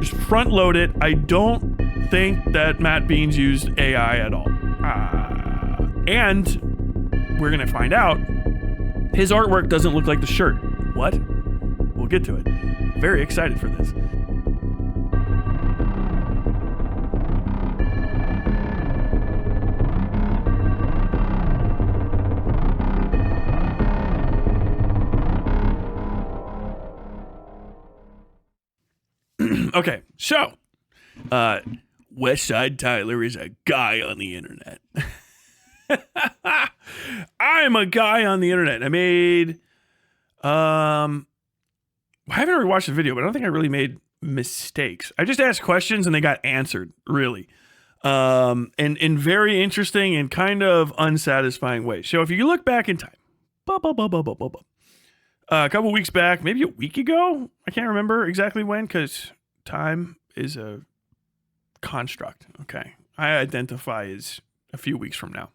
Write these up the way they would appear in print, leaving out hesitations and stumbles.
Just front load it. I don't think that Matt Beans used AI at all. And we're going to find out his artwork doesn't look like the shirt. What? We'll get to it. Very excited for this. Okay, so Westside Tyler is a guy on the internet. I'm a guy on the internet. I made I haven't really watched the video, but I don't think I really made mistakes. I just asked questions and they got answered, really. And in very interesting and kind of unsatisfying ways. So if you look back in time, a couple weeks back, maybe a week ago, I can't remember exactly when, because time is a construct. Okay. I identify as a few weeks from now.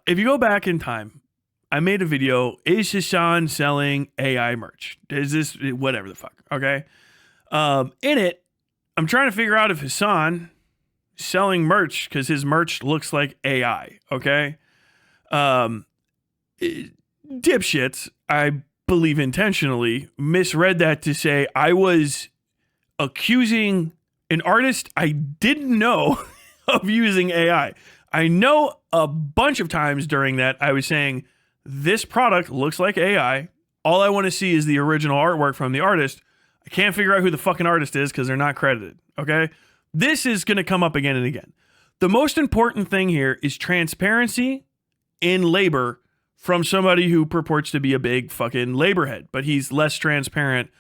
If you go back in time, I made a video. Is Hasan selling AI merch? Is this whatever the fuck? Okay. In it, I'm trying to figure out if Hasan is selling merch because his merch looks like AI. Okay. Dipshits, I believe intentionally, misread that to say I was accusing an artist I didn't know of using AI. I know a bunch of times during that I was saying, this product looks like AI. All I want to see is the original artwork from the artist. I can't figure out who the fucking artist is because they're not credited. Okay? This is going to come up again and again. The most important thing here is transparency in labor from somebody who purports to be a big fucking labor head, but he's less transparent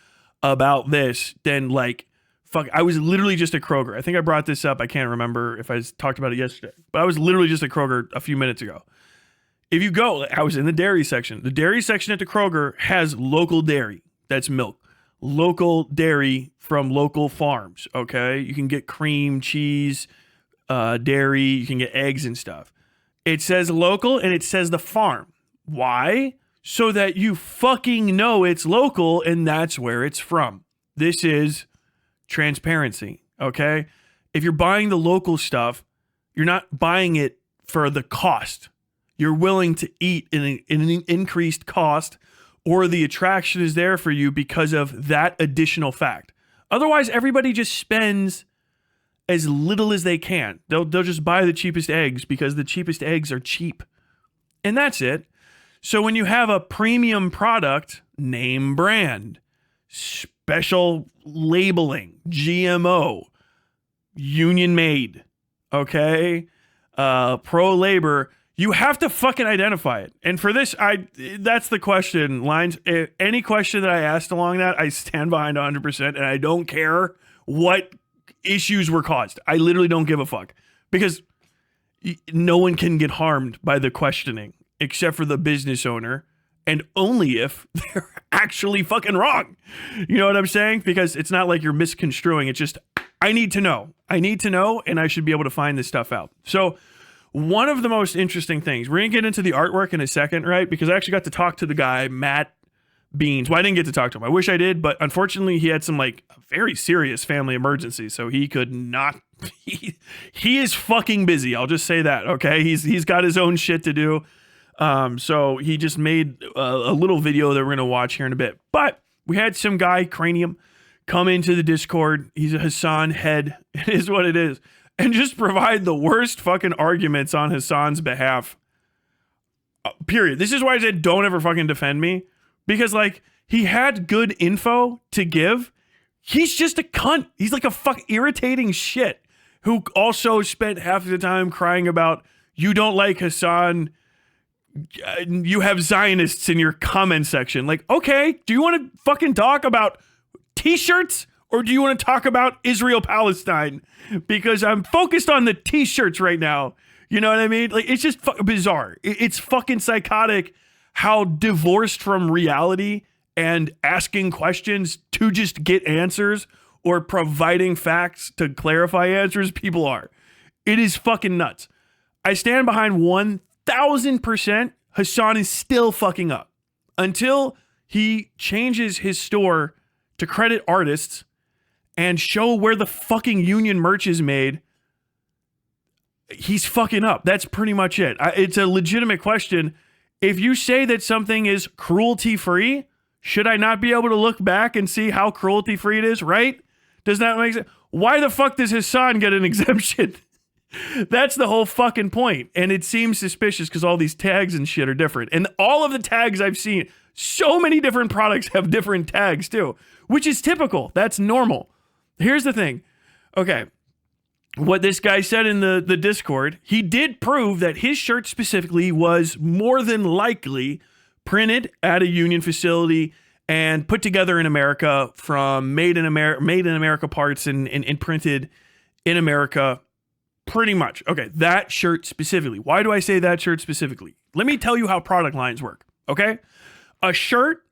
about this than like, fuck, I was literally just at Kroger. I think I brought this up. I can't remember if I talked about it yesterday, but I was literally just at Kroger a few minutes ago. If you go, I was in the dairy section. The dairy section at the Kroger has local dairy. That's milk. Local dairy from local farms, okay? You can get cream, cheese, dairy. You can get eggs and stuff. It says local and it says the farm. Why? So that you fucking know it's local and that's where it's from. This is transparency, okay? If you're buying the local stuff, you're not buying it for the cost. You're willing to eat in an increased cost, or the attraction is there for you because of that additional fact. Otherwise, everybody just spends as little as they can. They'll just buy the cheapest eggs because the cheapest eggs are cheap. And that's it. So when you have a premium product, name brand, special labeling, GMO, union made, okay, pro labor, you have to fucking identify it. And for this, that's the question. Lines, any question that I asked along that, I stand behind 100%, and I don't care what issues were caused. I literally don't give a fuck because no one can get harmed by the questioning except for the business owner, and only if they're actually fucking wrong. You know what I'm saying? Because it's not like you're misconstruing. It's just, I need to know. I need to know, and I should be able to find this stuff out. So one of the most interesting things, we're going to get into the artwork in a second, right? Because I actually got to talk to the guy, Matt Beans. Well, I didn't get to talk to him. I wish I did, but unfortunately he had some like very serious family emergency, so he could not. He is fucking busy. I'll just say that, okay? He's got his own shit to do. So he just made a little video that we're going to watch here in a bit. But we had some guy, Cranium, come into the Discord. He's a Hasan head. It is what it is. And just provide the worst fucking arguments on Hasan's behalf. Period. This is why I said don't ever fucking defend me. Because, like, he had good info to give. He's just a cunt. He's like a fuck irritating shit who also spent half of the time crying about, you don't like Hasan, you have Zionists in your comment section. Like, okay, do you want to fucking talk about t-shirts or do you want to talk about Israel-Palestine? Because I'm focused on the t-shirts right now. You know what I mean? Like, it's just bizarre. It's fucking psychotic how divorced from reality and asking questions to just get answers or providing facts to clarify answers people are. It is fucking nuts. I stand behind 1,000%. Hasan is still fucking up until he changes his store to credit artists and show where the fucking union merch is made, he's fucking up. That's pretty much it. It's a legitimate question. If you say that something is cruelty-free, should I not be able to look back and see how cruelty-free it is, right? Does that make sense? Why the fuck does Hasan get an exemption? That's the whole fucking point. And it seems suspicious because all these tags and shit are different. And all of the tags I've seen, so many different products have different tags too, which is typical. That's normal. Here's the thing. Okay. What this guy said in the Discord, he did prove that his shirt specifically was more than likely printed at a union facility and put together in America from made in America parts and printed in America. Pretty much. Okay, that shirt specifically. Why do I say that shirt specifically? Let me tell you how product lines work, okay? A shirt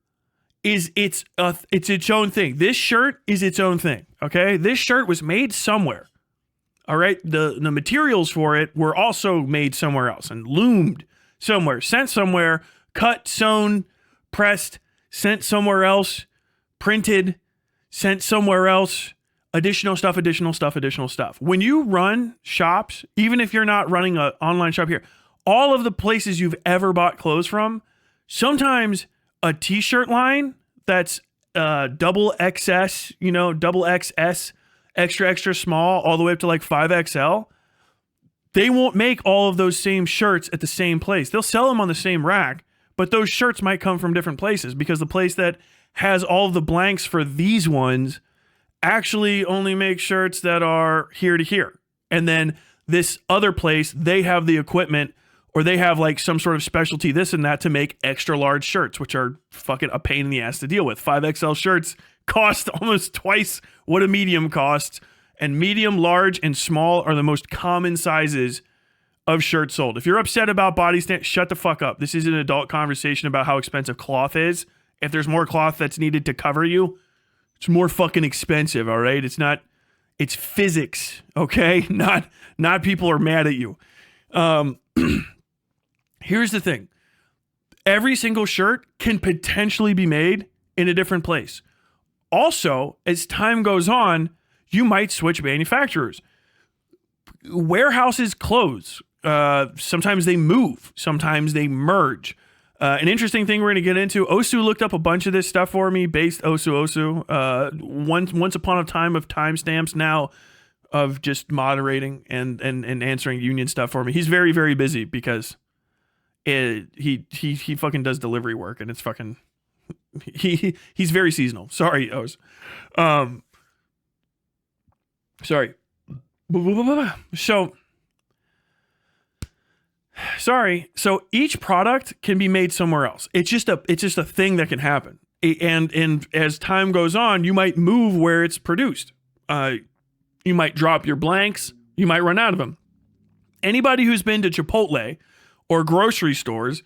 is it's its own thing. This shirt is its own thing, okay? This shirt was made somewhere, all right? The materials for it were also made somewhere else and loomed somewhere, sent somewhere, cut, sewn, pressed, sent somewhere else, printed, sent somewhere else, additional stuff. When you run shops, even if you're not running an online shop here, all of the places you've ever bought clothes from, sometimes a t-shirt line that's double XS, double XS, extra small, all the way up to like 5XL, they won't make all of those same shirts at the same place. They'll sell them on the same rack, but those shirts might come from different places because the place that has all of the blanks for these ones actually only make shirts that are here to here. And then this other place, they have the equipment or they have like some sort of specialty, this and that, to make extra large shirts, which are fucking a pain in the ass to deal with. 5XL shirts cost almost twice what a medium costs. And medium, large, and small are the most common sizes of shirts sold. If you're upset about body stand, shut the fuck up. This is an adult conversation about how expensive cloth is. If there's more cloth that's needed to cover you, it's more fucking expensive, all right? It's physics, okay? Not people are mad at you. Here's the thing. Every single shirt can potentially be made in a different place. Also, as time goes on, you might switch manufacturers. Warehouses close. Sometimes they move. Sometimes they merge. An interesting thing we're going to get into, Osu looked up a bunch of this stuff for me, based Osu. Once upon a time of timestamps, now of just moderating and answering union stuff for me. He's very, very busy because he fucking does delivery work and it's fucking, he's very seasonal. Sorry, Os. Sorry. So each product can be made somewhere else. It's just a thing that can happen. And as time goes on, you might move where it's produced. You might drop your blanks. You might run out of them. Anybody who's been to Chipotle or grocery stores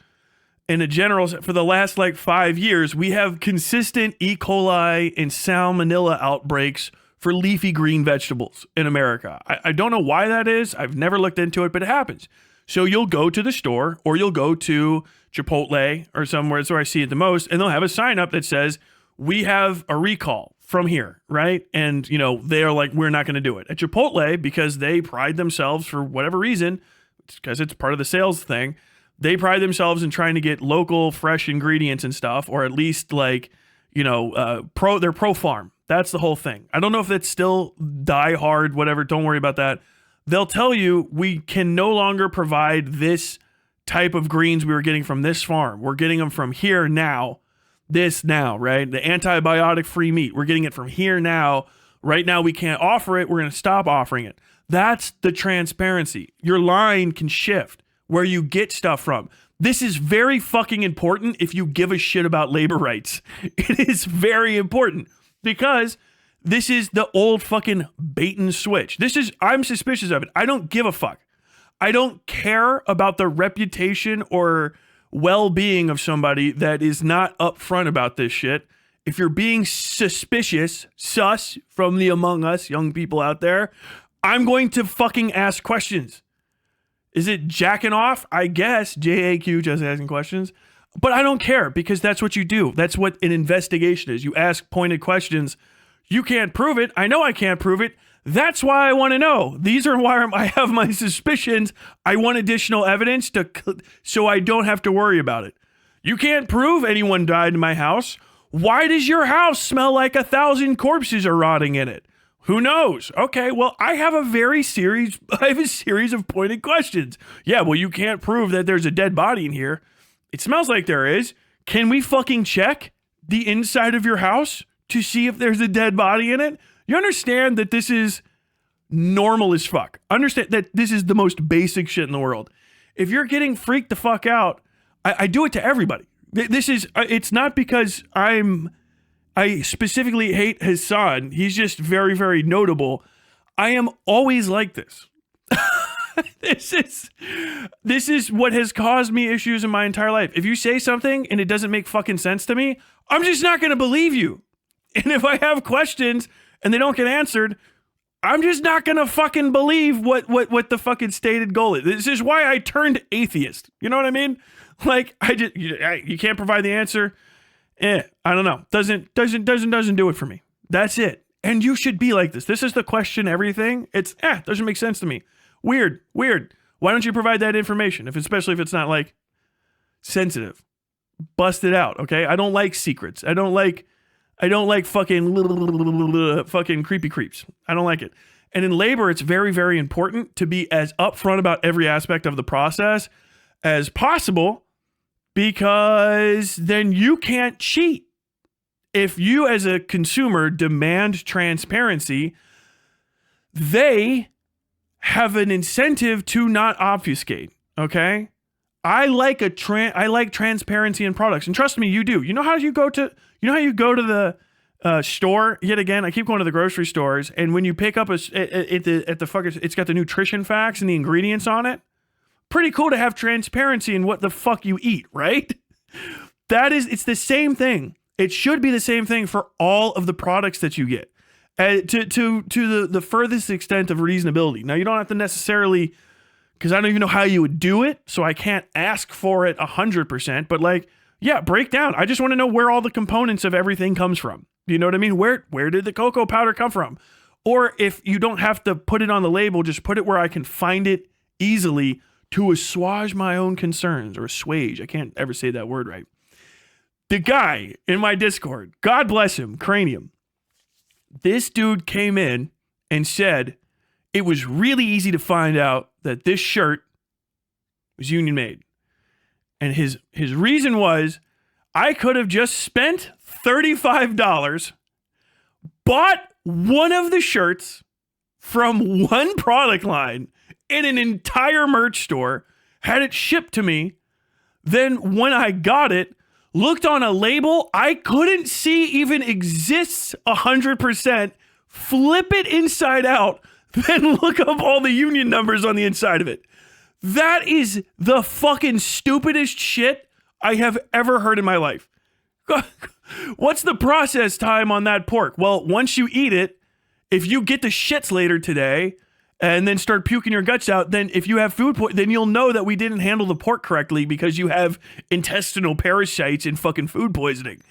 in a general, for the last like 5 years, we have consistent E. coli and salmonella outbreaks for leafy green vegetables in America. I don't know why that is. I've never looked into it, but it happens. So you'll go to the store or you'll go to Chipotle or somewhere, it's where I see it the most, and they'll have a sign up that says, we have a recall from here, right? And, they're like, we're not going to do it. At Chipotle, because they pride themselves for whatever reason, because it's part of the sales thing, they pride themselves in trying to get local, fresh ingredients and stuff, or at least like, they're pro farm. That's the whole thing. I don't know if that's still die hard, whatever. Don't worry about that. They'll tell you we can no longer provide this type of greens we were getting from this farm. We're getting them from here now. This now, right? The antibiotic-free meat. We're getting it from here now. Right now we can't offer it. We're going to stop offering it. That's the transparency. Your line can shift where you get stuff from. This is very fucking important if you give a shit about labor rights. It is very important because this is the old fucking bait and switch. I'm suspicious of it. I don't give a fuck. I don't care about the reputation or well-being of somebody that is not upfront about this shit. If you're being suspicious, sus from the Among Us young people out there, I'm going to fucking ask questions. Is it jacking off? I guess. JAQ just asking questions. But I don't care because that's what you do. That's what an investigation is. You ask pointed questions. You can't prove it. I know I can't prove it. That's why I want to know. These are why I have my suspicions. I want additional evidence so I don't have to worry about it. You can't prove anyone died in my house. Why does your house smell like 1,000 corpses are rotting in it? Who knows? Okay, well, I have a series of pointed questions. Yeah, well, you can't prove that there's a dead body in here. It smells like there is. Can we fucking check the inside of your house to see if there's a dead body in it? You understand that this is normal as fuck. Understand that this is the most basic shit in the world. If you're getting freaked the fuck out, I do it to everybody. It's not because I specifically hate Hasan. He's just very, very notable. I am always like this. This is what has caused me issues in my entire life. If you say something and it doesn't make fucking sense to me, I'm just not going to believe you. And if I have questions and they don't get answered, I'm just not going to fucking believe what the fucking stated goal is. This is why I turned atheist. You know what I mean? Like, you can't provide the answer. I don't know. Doesn't do it for me. That's it. And you should be like this. This is the question everything. It's, doesn't make sense to me. Weird. Why don't you provide that information? Especially if it's not like sensitive. Bust it out, okay? I don't like secrets. I don't like fucking creepy creeps. I don't like it. And in labor, it's very, very important to be as upfront about every aspect of the process as possible, because then you can't cheat. If you as a consumer demand transparency, they have an incentive to not obfuscate, okay? I like transparency in products, and trust me, you do. You know how you go to the store yet again? I keep going to the grocery stores, and when you pick up it's got the nutrition facts and the ingredients on it. Pretty cool to have transparency in what the fuck you eat, right? It's the same thing. It should be the same thing for all of the products that you get. To the furthest extent of reasonability. Now, you don't have to necessarily, because I don't even know how you would do it, so I can't ask for it 100%, but break down. I just want to know where all the components of everything comes from. You know what I mean? Where did the cocoa powder come from? Or if you don't have to put it on the label, just put it where I can find it easily to assuage my own concerns, or assuage. I can't ever say that word right. The guy in my Discord, God bless him, Cranium. This dude came in and said it was really easy to find out that this shirt was union made. And his reason was, I could have just spent $35, bought one of the shirts from one product line in an entire merch store, had it shipped to me. Then when I got it, looked on a label I couldn't see even exists 100%, flip it inside out, then look up all the union numbers on the inside of it. That is the fucking stupidest shit I have ever heard in my life. What's the process time on that pork? Well, once you eat it, if you get the shits later today and then start puking your guts out, then if you have food poisoning, then you'll know that we didn't handle the pork correctly because you have intestinal parasites and fucking food poisoning.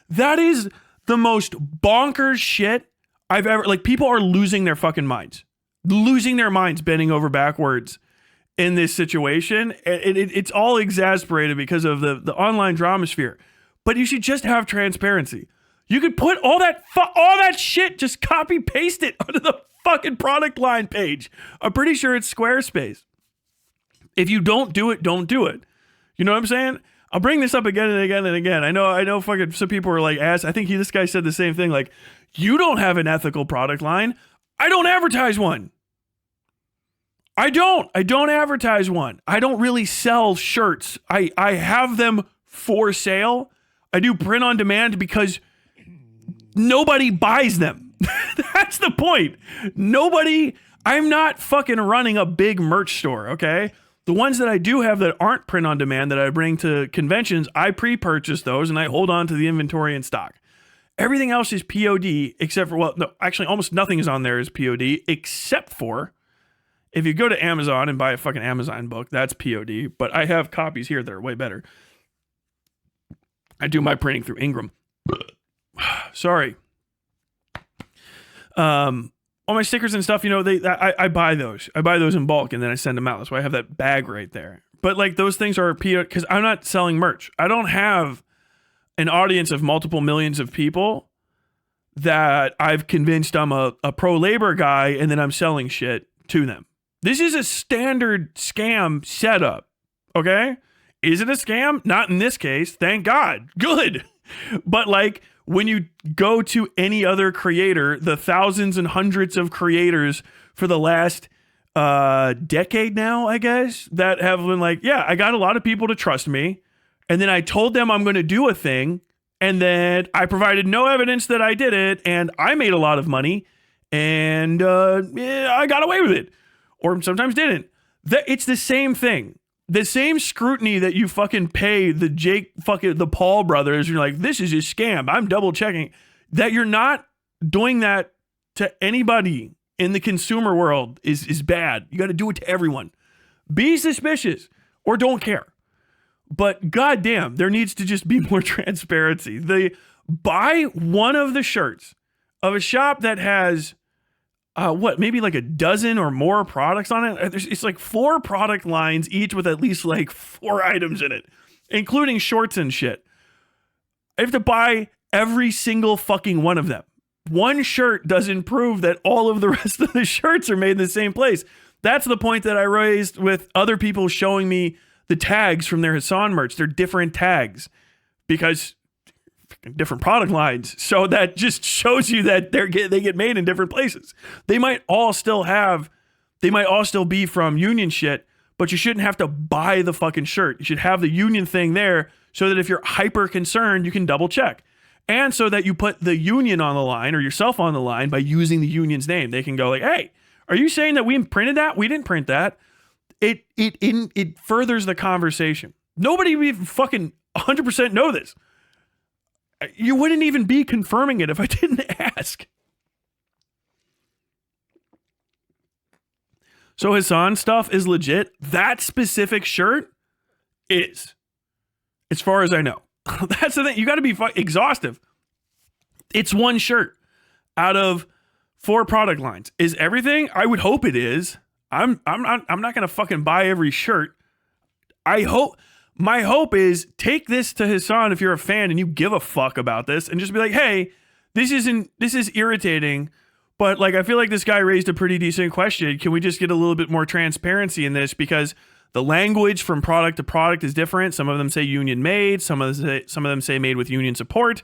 That is the most bonkers shit I've ever, people are losing their fucking minds. Losing their minds, bending over backwards in this situation. It's all exasperated because of the online dramasphere. But you should just have transparency. You could put all that shit, just copy paste it onto the fucking product line page. I'm pretty sure it's Squarespace. If you don't do it, don't do it. You know what I'm saying? I'll bring this up again and again and again. I know fucking some people are like, I think this guy said the same thing. Like, you don't have an ethical product line. I don't advertise one. I don't advertise one. I don't really sell shirts. I have them for sale. I do print on demand because nobody buys them. That's the point. I'm not fucking running a big merch store, okay? The ones that I do have that aren't print on demand that I bring to conventions, I pre-purchase those and I hold on to the inventory in stock. Everything else is POD except for, almost nothing is on there is POD except for if you go to Amazon and buy a fucking Amazon book, that's POD, but I have copies here that are way better. I do my printing through Ingram. Sorry. All my stickers and stuff, I buy those. I buy those in bulk and then I send them out. That's why I have that bag right there. But like those things are because I'm not selling merch. I don't have an audience of multiple millions of people that I've convinced I'm a pro-labor guy and then I'm selling shit to them. This is a standard scam setup, okay? Is it a scam? Not in this case. Thank God. Good. But like when you go to any other creator, the thousands and hundreds of creators for the last decade now, I guess, that have been like, yeah, I got a lot of people to trust me. And then I told them I'm going to do a thing. And then I provided no evidence that I did it. And I made a lot of money. And I got away with it. Or sometimes didn't. It's the same thing. The same scrutiny that you fucking pay the Paul brothers. You're like, this is a scam. I'm double checking. That you're not doing that to anybody in the consumer world is bad. You got to do it to everyone. Be suspicious or don't care. But goddamn, there needs to just be more transparency. Buy one of the shirts of a shop that has maybe like a dozen or more products on it. It's like 4 product lines, each with at least like 4 items in it, including shorts and shit. I have to buy every single fucking one of them. One shirt doesn't prove that all of the rest of the shirts are made in the same place. That's the point that I raised with other people showing me the tags from their Hasan merch. They're different tags because different product lines. So that just shows you that they get made in different places. They might all still be from Union shit, but you shouldn't have to buy the fucking shirt. You should have the Union thing there so that if you're hyper concerned, you can double check. And so that you put the Union on the line or yourself on the line by using the Union's name. They can go like, hey, are you saying that we printed that? We didn't print that. It furthers the conversation. Nobody even fucking 100% know this. You wouldn't even be confirming it if I didn't ask. So Hasan stuff is legit. That specific shirt is, as far as I know. That's the thing. You got to be exhaustive. It's one shirt out of 4 product lines. Is everything? I would hope it is. I'm not going to fucking buy every shirt. My hope is take this to Hasan if you're a fan and you give a fuck about this and just be like, hey, this is irritating, but like I feel like this guy raised a pretty decent question. Can we just get a little bit more transparency in this? Because the language from product to product is different. Some of them say union made, some of them say made with union support.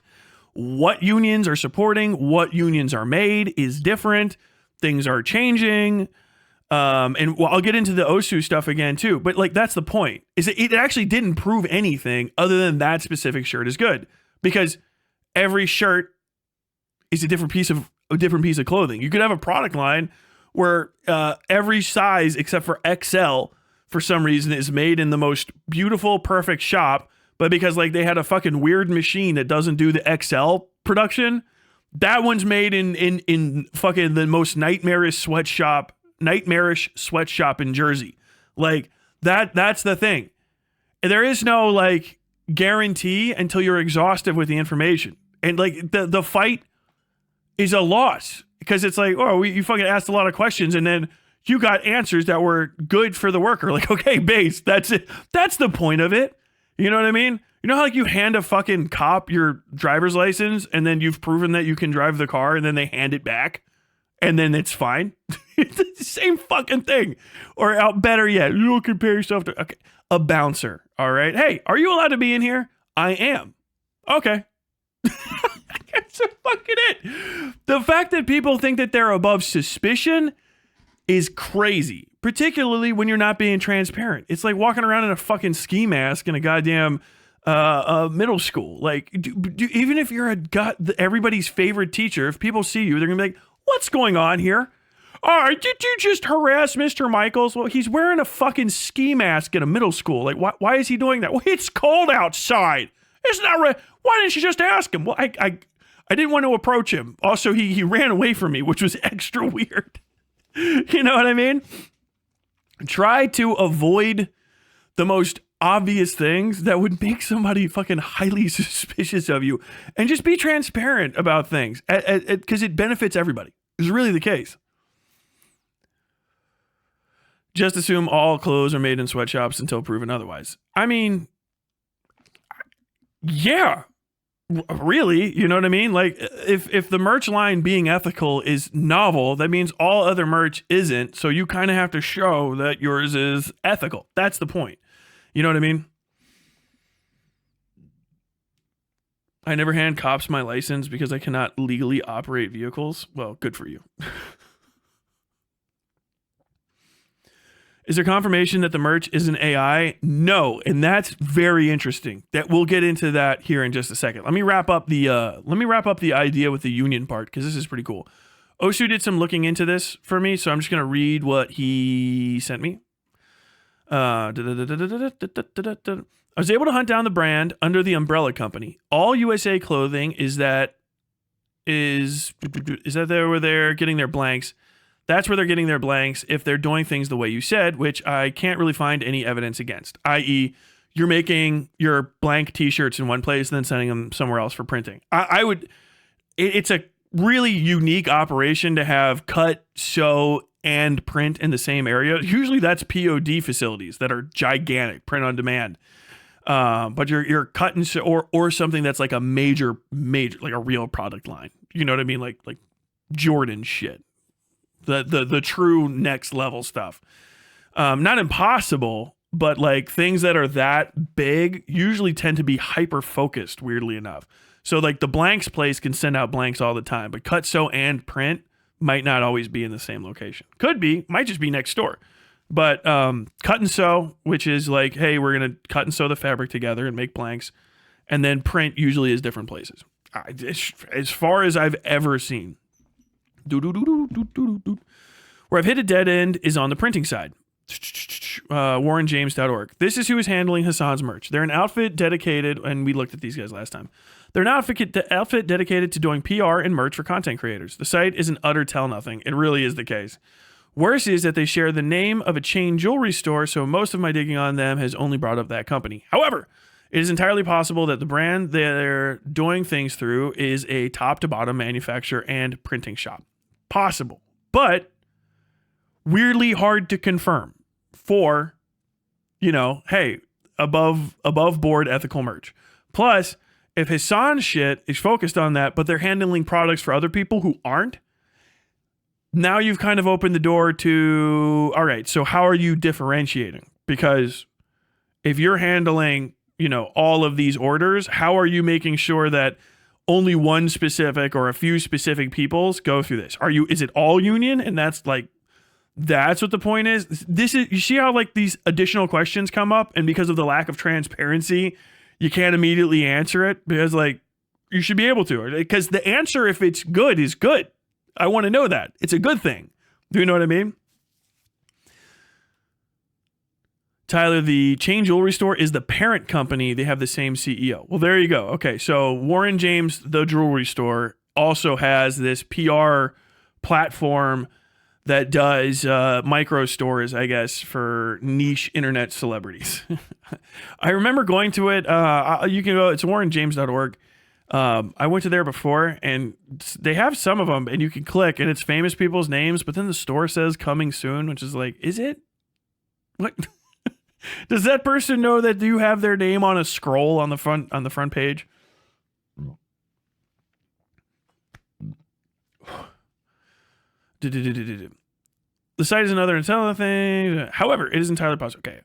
What unions are supporting, what unions are made is different. Things are changing. And I'll get into the Osu stuff again too, but like that's the point. Is it actually didn't prove anything other than that specific shirt is good because every shirt is a different piece of clothing. You could have a product line where every size except for XL for some reason is made in the most beautiful, perfect shop, but because like they had a fucking weird machine that doesn't do the XL production, that one's made in fucking the most nightmarish sweatshop in Jersey. Like that's the thing. There is no like guarantee until you're exhaustive with the information. And like the fight is a loss because it's like, you fucking asked a lot of questions and then you got answers that were good for the worker. Like, okay, base, that's it. That's the point of it. You know what I mean? You know how like you hand a fucking cop your driver's license and then you've proven that you can drive the car and then they hand it back and then it's fine? It's the same fucking thing. Or better yet, you don't compare yourself to a bouncer. All right. Hey, are you allowed to be in here? I am. Okay. That's fucking it. The fact that people think that they're above suspicion is crazy, particularly when you're not being transparent. It's like walking around in a fucking ski mask in a goddamn middle school. Like, even if you're everybody's favorite teacher, if people see you, they're gonna be like, what's going on here? Did you just harass Mr. Michaels? Well, he's wearing a fucking ski mask in a middle school. Like, why is he doing that? Well, it's cold outside. It's not right. Why didn't you just ask him? Well, I didn't want to approach him. Also, he ran away from me, which was extra weird. You know what I mean? Try to avoid the most obvious things that would make somebody fucking highly suspicious of you, and just be transparent about things because it benefits everybody. It's really the case. Just assume all clothes are made in sweatshops until proven otherwise. I mean, yeah, really, you know what I mean? Like, if the merch line being ethical is novel, that means all other merch isn't. So you kind of have to show that yours is ethical. That's the point. You know what I mean? I never hand cops my license because I cannot legally operate vehicles. Well, good for you. Is there confirmation that the merch is an AI? No, and that's very interesting. That we'll get into that here in just a second. Let me wrap up the idea with the union part, because this is pretty cool. Oshu did some looking into this for me, so I'm just gonna read what he sent me. I was able to hunt down the brand under the umbrella company. All USA Clothing is that where they're getting their blanks. That's where they're getting their blanks if they're doing things the way you said, which I can't really find any evidence against, i.e. you're making your blank t-shirts in one place and then sending them somewhere else for printing. It's a really unique operation to have cut, sew, and print in the same area. Usually that's POD facilities that are gigantic, print on demand. But you're cut and sew, or something that's like a major, like a real product line. You know what I mean? Like Jordan shit. The true next level stuff. Not impossible, but like things that are that big usually tend to be hyper focused, weirdly enough. So like the blanks place can send out blanks all the time, but cut, sew, and print might not always be in the same location. Could be, might just be next door. But cut and sew, which is like, hey, we're going to cut and sew the fabric together and make blanks. And then print usually is different places. As far as I've ever seen. Where I've hit a dead end is on the printing side. WarrenJames.org. This is who is handling Hasan's merch. They're an outfit dedicated, and we looked at these guys last time. They're an outfit dedicated to doing PR and merch for content creators. The site is an utter tell nothing. It really is the case. Worse is that they share the name of a chain jewelry store, so most of my digging on them has only brought up that company. However, it is entirely possible that the brand they're doing things through is a top-to-bottom manufacturer and printing shop. Possible, but weirdly hard to confirm for, hey, above board ethical merch. Plus, if Hasan's shit is focused on that, but they're handling products for other people who aren't, now you've kind of opened the door to, all right, so how are you differentiating? Because if you're handling, all of these orders, how are you making sure that only one specific or a few specific peoples go through this? Is it all union? And that's what the point is. You see how like these additional questions come up, and because of the lack of transparency, you can't immediately answer it, because like you should be able to, because the answer, if it's good, is good. I want to know that it's a good thing. Do you know what I mean? Tyler, the chain jewelry store is the parent company. They have the same CEO. Well, there you go. Okay, so Warren James, the jewelry store, also has this PR platform that does micro stores, I guess, for niche internet celebrities. I remember going to it. You can go. It's warrenjames.org. I went to there before, and they have some of them, and you can click, and it's famous people's names, but then the store says coming soon, which is like, is it? What? Does that person know that you have their name on a scroll on the front page? The site is another thing. However, it is entirely possible. Okay.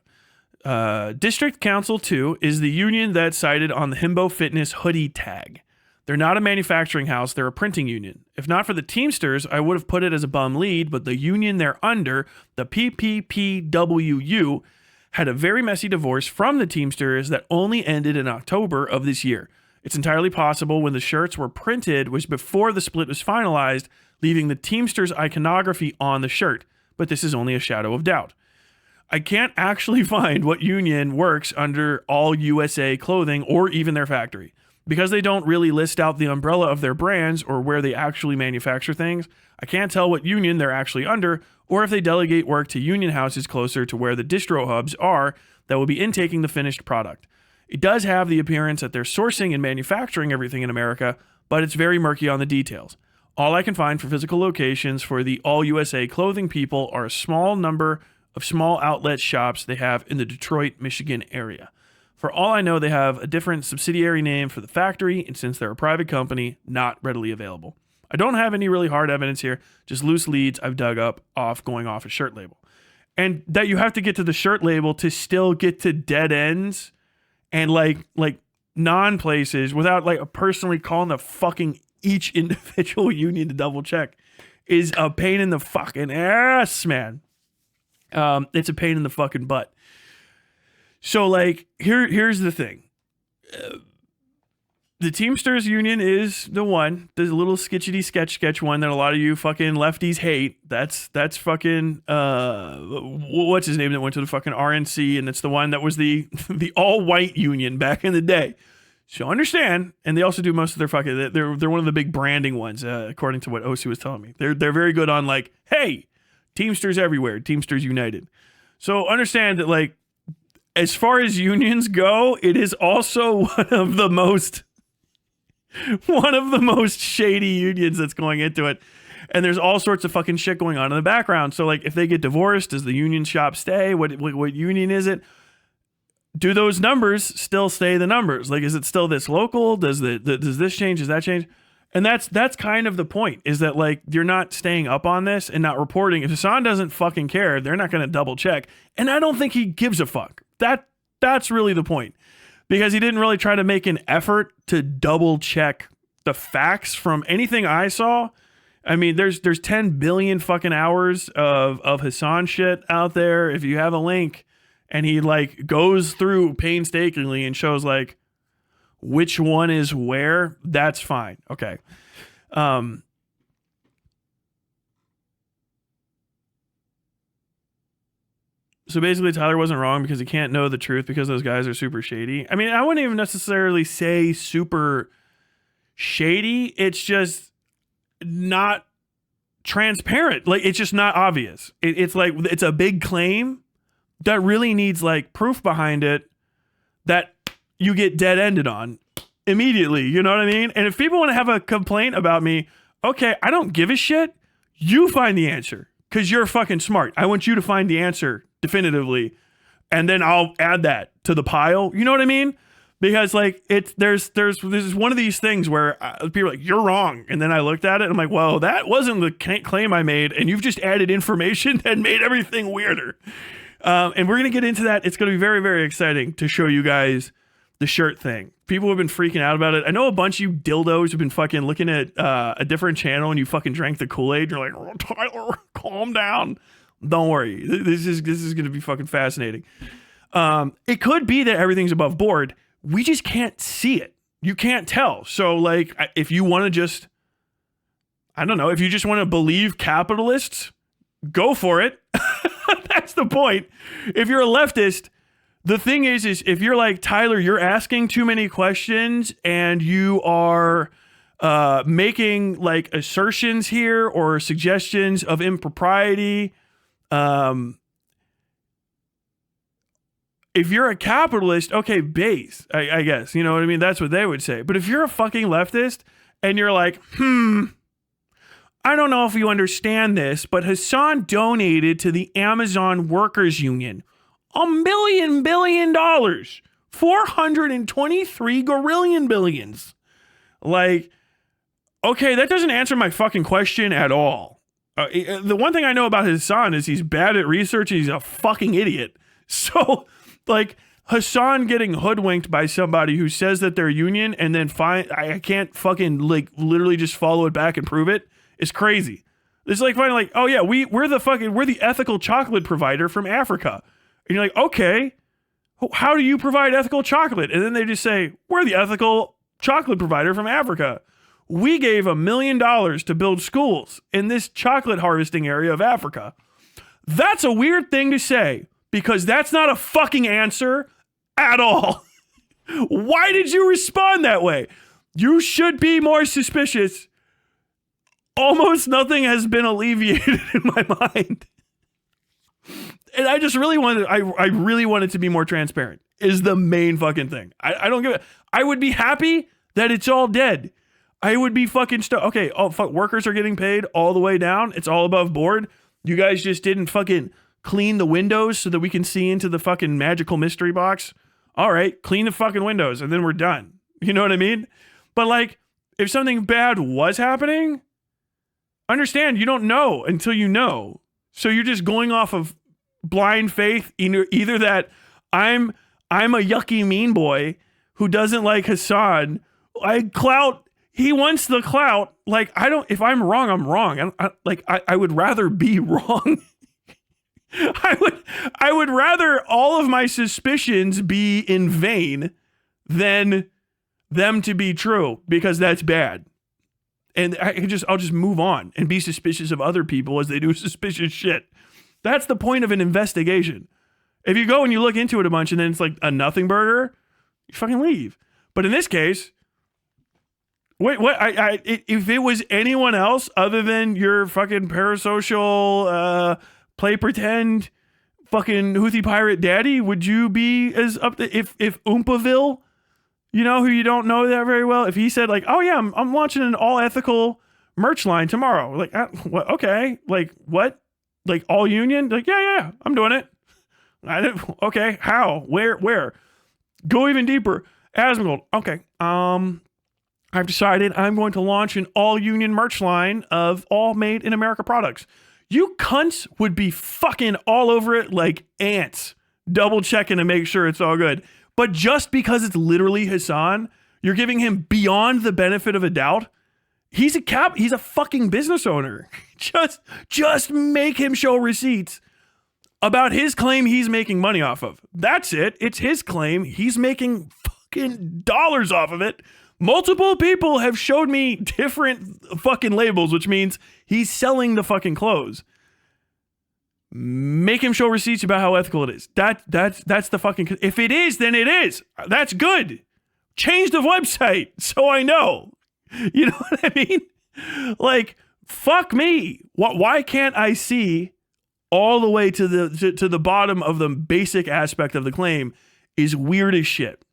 District Council 2 is the union that cited on the Himbo Fitness hoodie tag. They're not a manufacturing house. They're a printing union. If not for the Teamsters, I would have put it as a bum lead, but the union they're under, the PPPWU, had a very messy divorce from the Teamsters that only ended in October of this year. It's entirely possible when the shirts were printed was before the split was finalized, leaving the Teamsters iconography on the shirt, but this is only a shadow of doubt. I can't actually find what union works under All USA Clothing or even their factory. Because they don't really list out the umbrella of their brands or where they actually manufacture things, I can't tell what union they're actually under or if they delegate work to union houses closer to where the distro hubs are that will be intaking the finished product. It does have the appearance that they're sourcing and manufacturing everything in America, but it's very murky on the details. All I can find for physical locations for the All USA clothing people are a small number of small outlet shops they have in the Detroit, Michigan area. For all I know, they have a different subsidiary name for the factory, and since they're a private company, not readily available. I don't have any really hard evidence here, just loose leads I've dug up going off a shirt label. And that you have to get to the shirt label to still get to dead ends and like non-places without like personally calling the fucking each individual union to double check is a pain in the fucking ass, man. It's a pain in the fucking butt. So, like, here's the thing. The Teamsters Union is the one. There's a little sketchy sketch one that a lot of you fucking lefties hate. That's fucking, what's his name that went to the fucking RNC, and it's the one that was the all-white union back in the day. So understand, and they also do most of their fucking, they're one of the big branding ones, according to what Osu was telling me. They're very good on, like, hey, Teamsters everywhere, Teamsters United. So understand that, like, as far as unions go, it is also one of the most shady unions that's going into it. And there's all sorts of fucking shit going on in the background. So, like, if they get divorced, does the union shop stay? What union is it? Do those numbers still stay the numbers? Like, is it still this local? Does this change? Does that change? And that's kind of the point, is that, like, you're not staying up on this and not reporting. If Hasan doesn't fucking care, they're not going to double check. And I don't think he gives a fuck. That's really the point, because he didn't really try to make an effort to double check the facts from anything I saw. I mean, there's 10 billion fucking hours of Hasan shit out there. If you have a link and he like goes through painstakingly and shows like which one is where, that's fine. Okay. So basically, Tyler wasn't wrong because he can't know the truth because those guys are super shady. I mean, I wouldn't even necessarily say super shady. It's just not transparent. Like, it's just not obvious. It's like, it's a big claim that really needs like proof behind it that you get dead-ended on immediately. You know what I mean? And if people want to have a complaint about me, okay, I don't give a shit. You find the answer because you're fucking smart. I want you to find the answer definitively, and then I'll add that to the pile. You know what I mean? Because like this is one of these things where people are like, you're wrong, and then I looked at it and I'm like, well, that wasn't the claim I made, and you've just added information that made everything weirder. And we're gonna get into that. It's gonna be very, very exciting to show you guys the shirt thing. People have been freaking out about it. I know a bunch of you dildos have been fucking looking at a different channel and you fucking drank the Kool-Aid. You're like, oh, Tyler, calm down. Don't worry. This is going to be fucking fascinating. It could be that everything's above board. We just can't see it. You can't tell. So, like, if you want to just, I don't know, if you just want to believe capitalists, go for it. That's the point. If you're a leftist, the thing is if you're like, Tyler, you're asking too many questions and you are making like assertions here or suggestions of impropriety. If you're a capitalist, okay, base, I guess, you know what I mean? That's what they would say. But if you're a fucking leftist and you're like, I don't know if you understand this, but Hasan donated to the Amazon Workers Union $1 billion, 423 gorillion billions. Like, okay, that doesn't answer my fucking question at all. The one thing I know about Hasan is he's bad at research and he's a fucking idiot. So, like, Hasan getting hoodwinked by somebody who says that they're union and then I can't fucking, like, literally just follow it back and prove it is crazy. It's like finding, like, oh yeah, we're the ethical chocolate provider from Africa. And you're like, okay, how do you provide ethical chocolate? And then they just say, we're the ethical chocolate provider from Africa. We gave $1 million to build schools in this chocolate harvesting area of Africa. That's a weird thing to say because that's not a fucking answer at all. Why did you respond that way? You should be more suspicious. Almost nothing has been alleviated in my mind. And I just really wanted, I really wanted to be more transparent is the main fucking thing. I don't give it. I would be happy that it's all dead. I would be fucking okay, oh fuck, workers are getting paid all the way down. It's all above board. You guys just didn't fucking clean the windows so that we can see into the fucking magical mystery box. All right, clean the fucking windows and then we're done. You know what I mean? But like, if something bad was happening, understand you don't know until you know. So you're just going off of blind faith, either that I'm a yucky mean boy who doesn't like Hasan. He wants the clout. Like, if I'm wrong, I'm wrong. I would rather be wrong. I would rather all of my suspicions be in vain than them to be true, because that's bad. And I'll just move on and be suspicious of other people as they do suspicious shit. That's the point of an investigation. If you go and you look into it a bunch and then it's like a nothing burger, you fucking leave. But in this case, wait, what? If it was anyone else other than your fucking parasocial, play pretend, fucking Houthi pirate daddy, would you be as up to, if Oompaville, you know, who you don't know that very well, if he said like, oh yeah, I'm launching an all ethical merch line tomorrow. Like, what? Okay. Like what? Like all union? Like, yeah, I'm doing it. Okay. How? Where? Go even deeper. Asmongold. Okay. I've decided I'm going to launch an all union merch line of all made in America products. You cunts would be fucking all over it like ants, double checking to make sure it's all good. But just because it's literally Hasan, you're giving him beyond the benefit of a doubt. He's a fucking business owner. Just make him show receipts about his claim he's making money off of. That's it. It's his claim. He's making fucking dollars off of it. Multiple people have showed me different fucking labels, which means he's selling the fucking clothes. Make him show receipts about how ethical it is. That's the fucking, if it is, then it is. That's good. Change the website so I know. You know what I mean? Like, fuck me. Why can't I see all the way to the bottom of the basic aspect of the claim is weird as shit.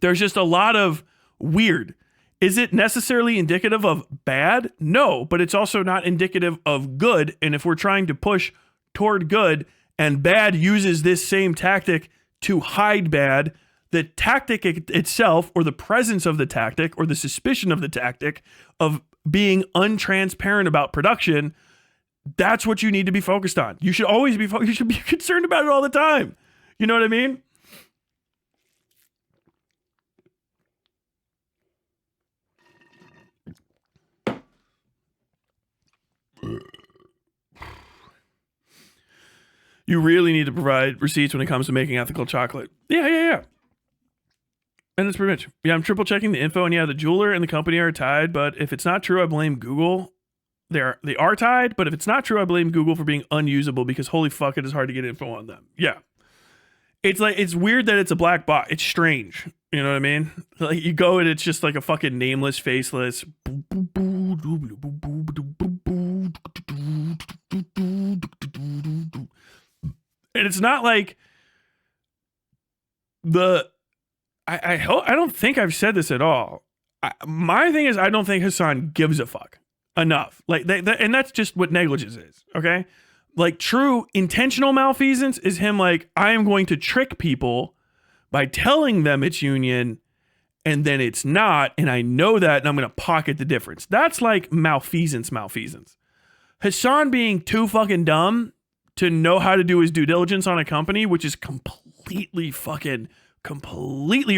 There's just a lot of weird. Is it necessarily indicative of bad? No, but it's also not indicative of good. And if we're trying to push toward good and bad uses this same tactic to hide bad, the tactic itself, or the presence of the tactic, or the suspicion of the tactic of being untransparent about production, that's what you need to be focused on. You should always be you should be concerned about it all the time. You know what I mean? You really need to provide receipts when it comes to making ethical chocolate. Yeah. And that's pretty much. Yeah, I'm triple checking the info, and yeah, the jeweler and the company are tied, but if it's not true, I blame Google. They are tied, but if it's not true, I blame Google for being unusable, because holy fuck, it is hard to get info on them. Yeah. It's weird that it's a black box. It's strange. You know what I mean? Like, you go and it's just like a fucking nameless, faceless. And it's not like I don't think I've said this at all. My thing is, I don't think Hasan gives a fuck enough. Like, and that's just what negligence is. Okay. Like, true intentional malfeasance is him like, I am going to trick people by telling them it's union and then it's not. And I know that, and I'm going to pocket the difference. That's like malfeasance. Hasan being too fucking dumb to know how to do his due diligence on a company, which is completely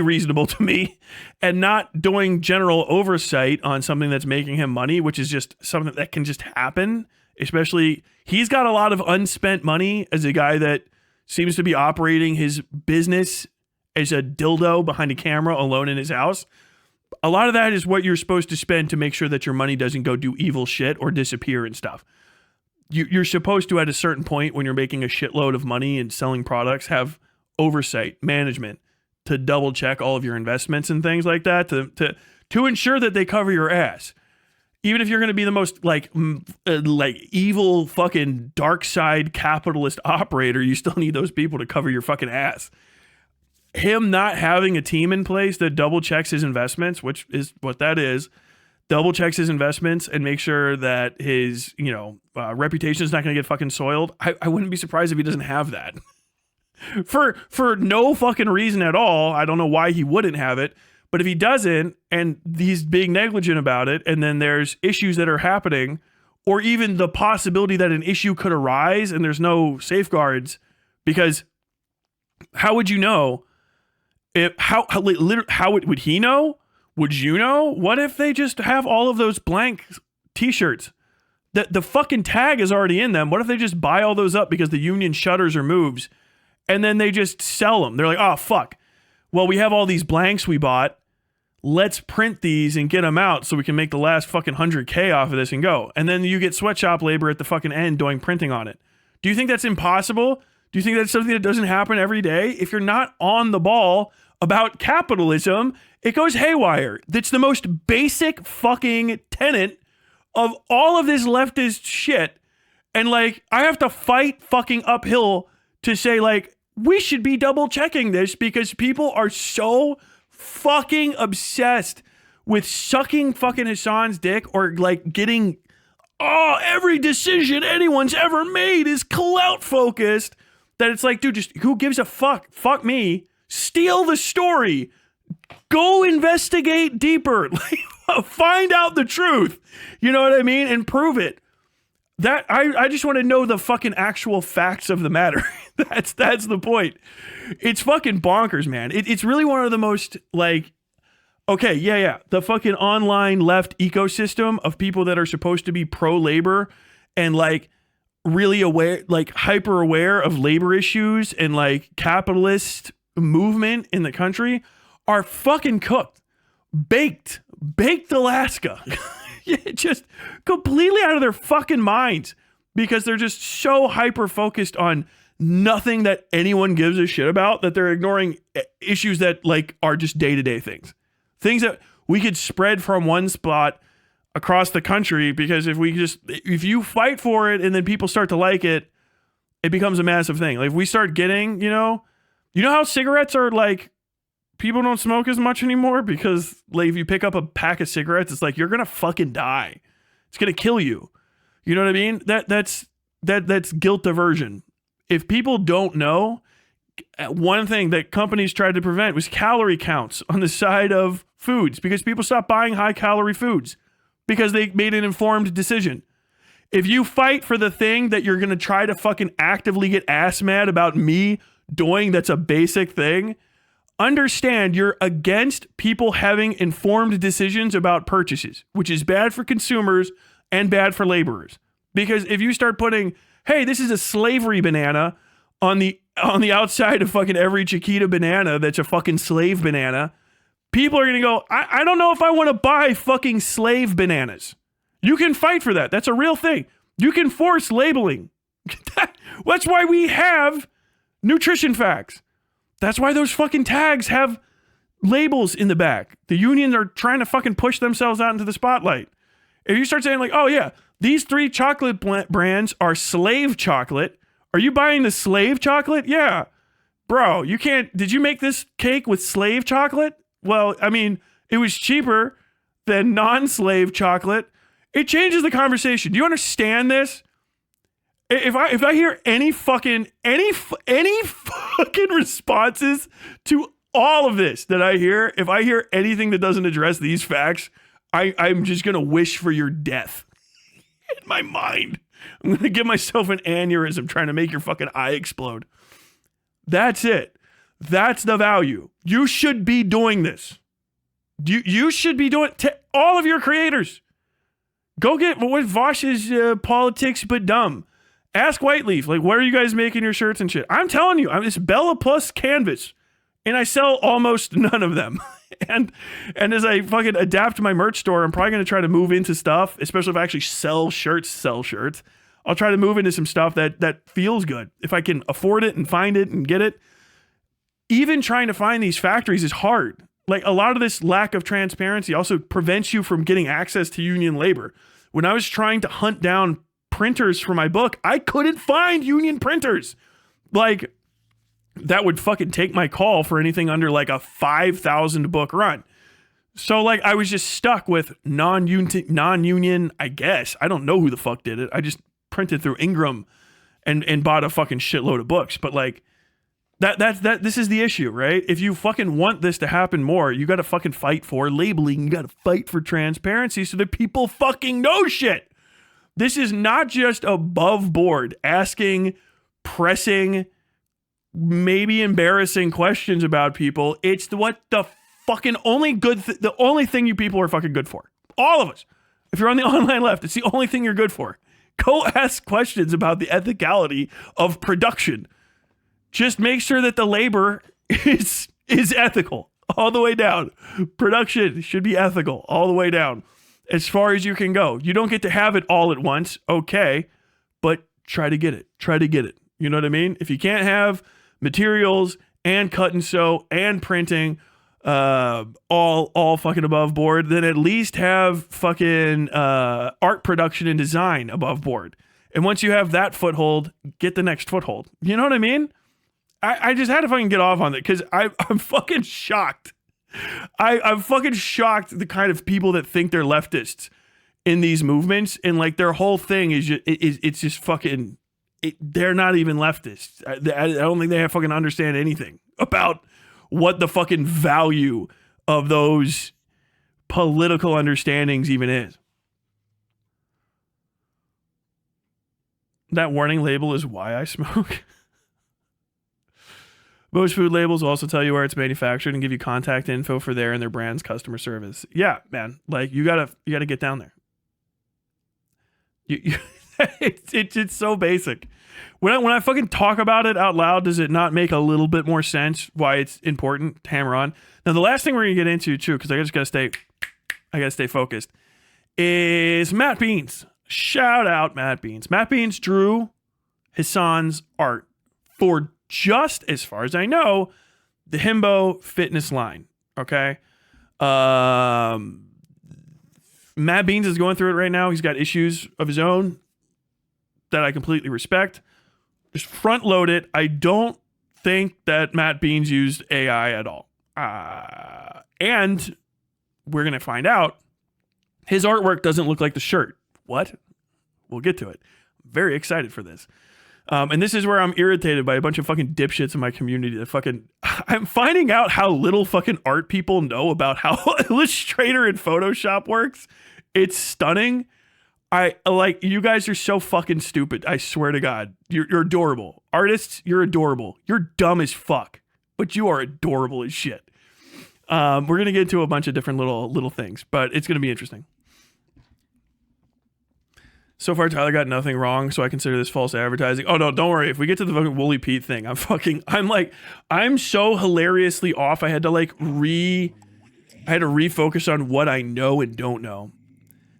reasonable to me, and not doing general oversight on something that's making him money, which is just something that can just happen. Especially, he's got a lot of unspent money as a guy that seems to be operating his business as a dildo behind a camera alone in his house. A lot of that is what you're supposed to spend to make sure that your money doesn't go do evil shit or disappear and stuff. You're supposed to, at a certain point when you're making a shitload of money and selling products, have oversight, management, to double check all of your investments and things like that to ensure that they cover your ass. Even if you're going to be the most like evil fucking dark side capitalist operator, you still need those people to cover your fucking ass. Him not having a team in place that double checks his investments, which is what that is, double checks his investments and make sure that his, reputation is not going to get fucking soiled. I wouldn't be surprised if he doesn't have that for no fucking reason at all. I don't know why he wouldn't have it. But if he doesn't, and he's being negligent about it, and then there's issues that are happening, or even the possibility that an issue could arise and there's no safeguards, because how would you know? Would he know? Would you know? What if they just have all of those blank t-shirts? The fucking tag is already in them. What if they just buy all those up because the union shutters or moves, and then they just sell them? They're like, oh, fuck. Well, we have all these blanks we bought. Let's print these and get them out so we can make the last fucking 100K off of this and go. And then you get sweatshop labor at the fucking end doing printing on it. Do you think that's impossible? Do you think that's something that doesn't happen every day? If you're not on the ball about capitalism, it goes haywire. That's the most basic fucking tenet of all of this leftist shit. And like, I have to fight fucking uphill to say like, we should be double checking this because people are so fucking obsessed with sucking fucking Hasan's dick or like getting, every decision anyone's ever made is clout focused, that it's like, dude, just who gives a fuck? Fuck me. Steal the story. Go investigate deeper. Like, find out the truth. You know what I mean? And prove it. That I just want to know the fucking actual facts of the matter. That's the point. It's fucking bonkers, man. It's really one of the most like, okay, yeah. The fucking online left ecosystem of people that are supposed to be pro-labor and like really aware, like hyper aware of labor issues and like capitalist movement in the country are fucking cooked, baked Alaska. Just completely out of their fucking minds because they're just so hyper focused on nothing that anyone gives a shit about that they're ignoring issues that like are just day-to-day things that we could spread from one spot across the country, because if you fight for it and then people start to like it, it becomes a massive thing. Like if we start getting, you know how cigarettes are like, people don't smoke as much anymore because like if you pick up a pack of cigarettes, it's like you're gonna fucking die. It's gonna kill you. You know what I mean? That's guilt diversion. If people don't know, one thing that companies tried to prevent was calorie counts on the side of foods, because people stopped buying high calorie foods because they made an informed decision. If you fight for the thing that you're gonna try to fucking actively get ass mad about me doing, that's a basic thing, understand you're against people having informed decisions about purchases, which is bad for consumers and bad for laborers. Because if you start putting, hey, this is a slavery banana on the outside of fucking every Chiquita banana that's a fucking slave banana, people are going to go, I don't know if I want to buy fucking slave bananas. You can fight for that. That's a real thing. You can force labeling. That's why we have nutrition facts. That's why those fucking tags have labels in the back. The unions are trying to fucking push themselves out into the spotlight. If you start saying like, oh yeah, these 3 chocolate brands are slave chocolate. Are you buying the slave chocolate? Yeah. Bro, you can't, did you make this cake with slave chocolate? Well, I mean, it was cheaper than non-slave chocolate. It changes the conversation. Do you understand this? If I hear any fucking responses to all of this that I hear, if I hear anything that doesn't address these facts, I'm just gonna wish for your death in my mind. I'm gonna give myself an aneurysm trying to make your fucking eye explode. That's it. That's the value. You should be doing this. You should be doing it to all of your creators. Go get what Vosh's politics but dumb. Ask Whiteleaf, like, where are you guys making your shirts and shit? I'm telling you, it's Bella Plus canvas, and I sell almost none of them. and as I fucking adapt my merch store, I'm probably going to try to move into stuff, especially if I actually sell shirts. I'll try to move into some stuff that feels good. If I can afford it and find it and get it, even trying to find these factories is hard. Like a lot of this lack of transparency also prevents you from getting access to union labor. When I was trying to hunt down printers for my book, I couldn't find union printers. Like that would fucking take my call for anything under like a 5,000 book run. So like I was just stuck with non-union, I guess. I don't know who the fuck did it. I just printed through Ingram and bought a fucking shitload of books. But like this is the issue, right? If you fucking want this to happen more, you got to fucking fight for labeling. You got to fight for transparency so that people fucking know shit. This is not just above board asking, pressing, maybe embarrassing questions about people. It's what the fucking only the only thing you people are fucking good for. All of us. If you're on the online left, it's the only thing you're good for. Go ask questions about the ethicality of production. Just make sure that the labor is ethical all the way down. Production should be ethical all the way down as far as you can go. You don't get to have it all at once, okay, but try to get it. Try to get it. You know what I mean? If you can't have materials and cut and sew and printing all fucking above board, then at least have fucking art production and design above board. And once you have that foothold, get the next foothold. You know what I mean? I just had to fucking get off on it because I'm fucking shocked. I'm fucking shocked the kind of people that think they're leftists in these movements, and like their whole thing is just, it's just fucking. They're not even leftists. I don't think they fucking understand anything about what the fucking value of those political understandings even is. That warning label is why I smoke. Most food labels will also tell you where it's manufactured and give you contact info for their and their brand's customer service. Yeah, man. Like you gotta get down there. It's so basic. When I fucking talk about it out loud, does it not make a little bit more sense why it's important to hammer on? Now, the last thing we're gonna get into too, because I gotta stay focused, is Matt Beans. Shout out Matt Beans. Matt Beans drew Hasan's art for, just as far as I know, the Himbo fitness line. Okay. Matt Beans is going through it right now. He's got issues of his own that I completely respect. Just front load it. I don't think that Matt Beans used AI at all. And we're going to find out his artwork doesn't look like the shirt. What? We'll get to it. Very excited for this. And this is where I'm irritated by a bunch of fucking dipshits in my community that I'm finding out how little fucking art people know about how Illustrator and Photoshop works. It's stunning. You guys are so fucking stupid. I swear to God, you're adorable. Artists, you're adorable. You're dumb as fuck, but you are adorable as shit. We're going to get into a bunch of different little things, but it's going to be interesting. So far, Tyler got nothing wrong, so I consider this false advertising. Oh no, don't worry. If we get to the fucking Wooly Pete thing, I'm so hilariously off. I had to refocus on what I know and don't know.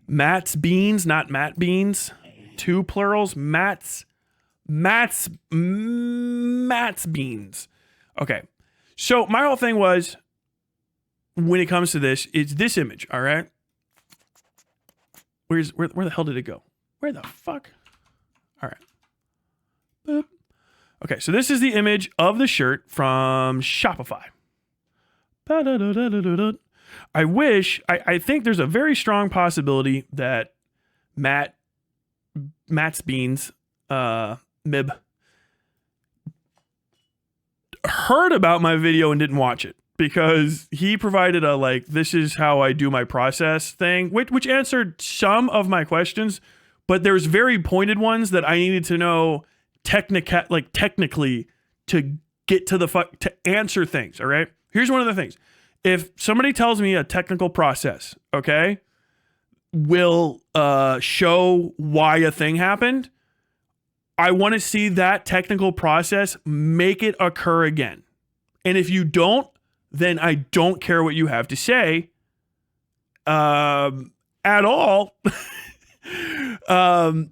Matt's Beans, not Matt Beans. Two plurals. Matt's Beans. Okay. So my whole thing was, when it comes to this, it's this image, all right? Where the hell did it go? Where the fuck? All right. Boop. Okay, so this is the image of the shirt from Shopify. I think there's a very strong possibility that Matt's Beans, Mib, heard about my video and didn't watch it, because he provided a this is how I do my process thing, which answered some of my questions, but there's very pointed ones that I needed to know technically to get to to answer things. All right. Here's one of the things. If somebody tells me a technical process, okay, will show why a thing happened, I want to see that technical process make it occur again. And if you don't, then I don't care what you have to say at all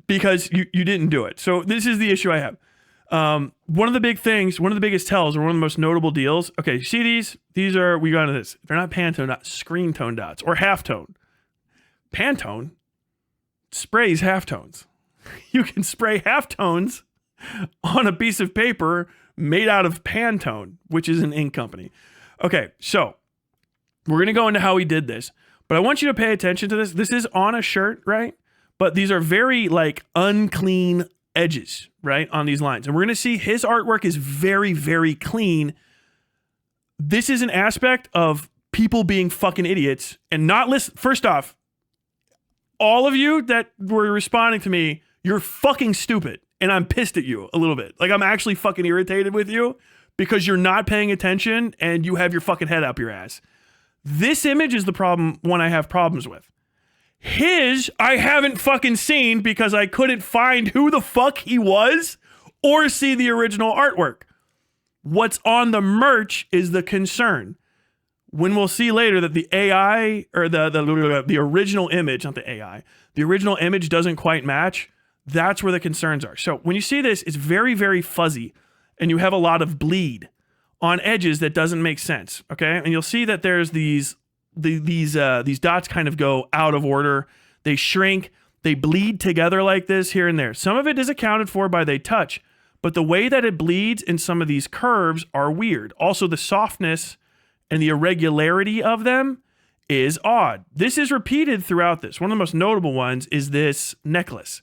because you didn't do it. So this is the issue I have. One of the big things, one of the biggest tells, or one of the most notable deals. Okay, you see these? These are, we got into this. They're not Pantone, not screen tone dots or halftone. Pantone sprays halftones. You can spray halftones on a piece of paper made out of Pantone, which is an ink company. Okay, so we're going to go into how he did this, but I want you to pay attention to this. This is on a shirt, right? But these are very like unclean edges, right, on these lines. And we're going to see his artwork is very, very clean. This is an aspect of people being fucking idiots and not listen. First off, all of you that were responding to me, you're fucking stupid. And I'm pissed at you a little bit. Like, I'm actually fucking irritated with you because you're not paying attention and you have your fucking head up your ass. This image is the problem, one I have problems with. His, I haven't fucking seen because I couldn't find who the fuck he was or see the original artwork. What's on the merch is the concern. When we'll see later that the AI or the original image, not the AI, the original image doesn't quite match, that's where the concerns are. So when you see this, it's very, very fuzzy and you have a lot of bleed on edges that doesn't make sense, okay? And you'll see that there's these dots kind of go out of order. They shrink, they bleed together like this here and there. Some of it is accounted for by they touch, but the way that it bleeds in some of these curves are weird. Also, the softness and the irregularity of them is odd. This is repeated throughout this. One of the most notable ones is this necklace.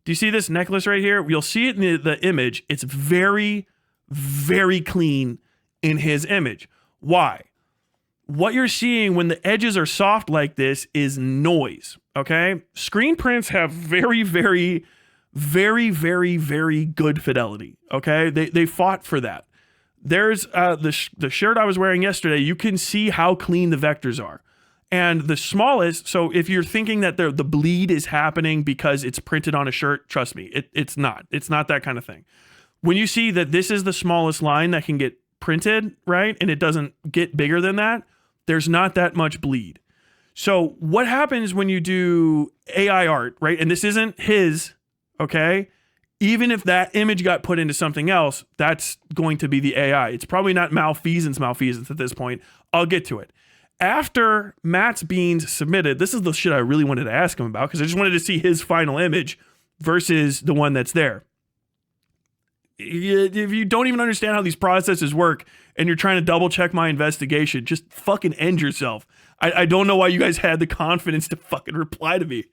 Do you see this necklace right here? You'll see it in the image. It's very, very clean in his image. Why? What you're seeing when the edges are soft like this is noise, okay? Screen prints have very, very, very, very, very good fidelity, okay? They fought for that. There's the shirt I was wearing yesterday. You can see how clean the vectors are. And the smallest, so if you're thinking that the bleed is happening because it's printed on a shirt, trust me, it's not. It's not that kind of thing. When you see that this is the smallest line that can get printed, right, and it doesn't get bigger than that, there's not that much bleed. So what happens when you do AI art, right, and this isn't his, okay, even if that image got put into something else, that's going to be the AI. It's probably not malfeasance at this point. I'll get to it. After Matt's beans submitted, this is the shit I really wanted to ask him about because I just wanted to see his final image versus the one that's there. If you don't even understand how these processes work and you're trying to double check my investigation, just fucking end yourself. I don't know why you guys had the confidence to fucking reply to me.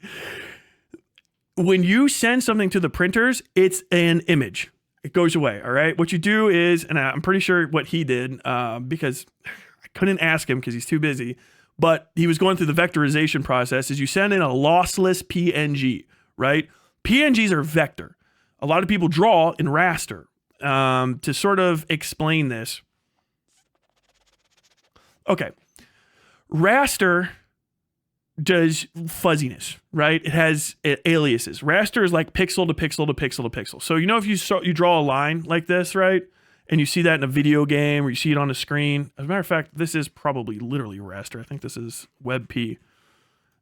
When you send something to the printers, it's an image. It goes away, all right? What you do is, and I'm pretty sure what he did, because couldn't ask him because he's too busy, but he was going through the vectorization process, is you send in a lossless PNG, right? PNGs are vector. A lot of people draw in raster. To sort of explain this. Okay. Raster does fuzziness, right? It has aliases. Raster is like pixel to pixel to pixel to pixel. So, you know, if you draw a line like this, right? And you see that in a video game or you see it on a screen. As a matter of fact, this is probably literally raster. I think this is WebP.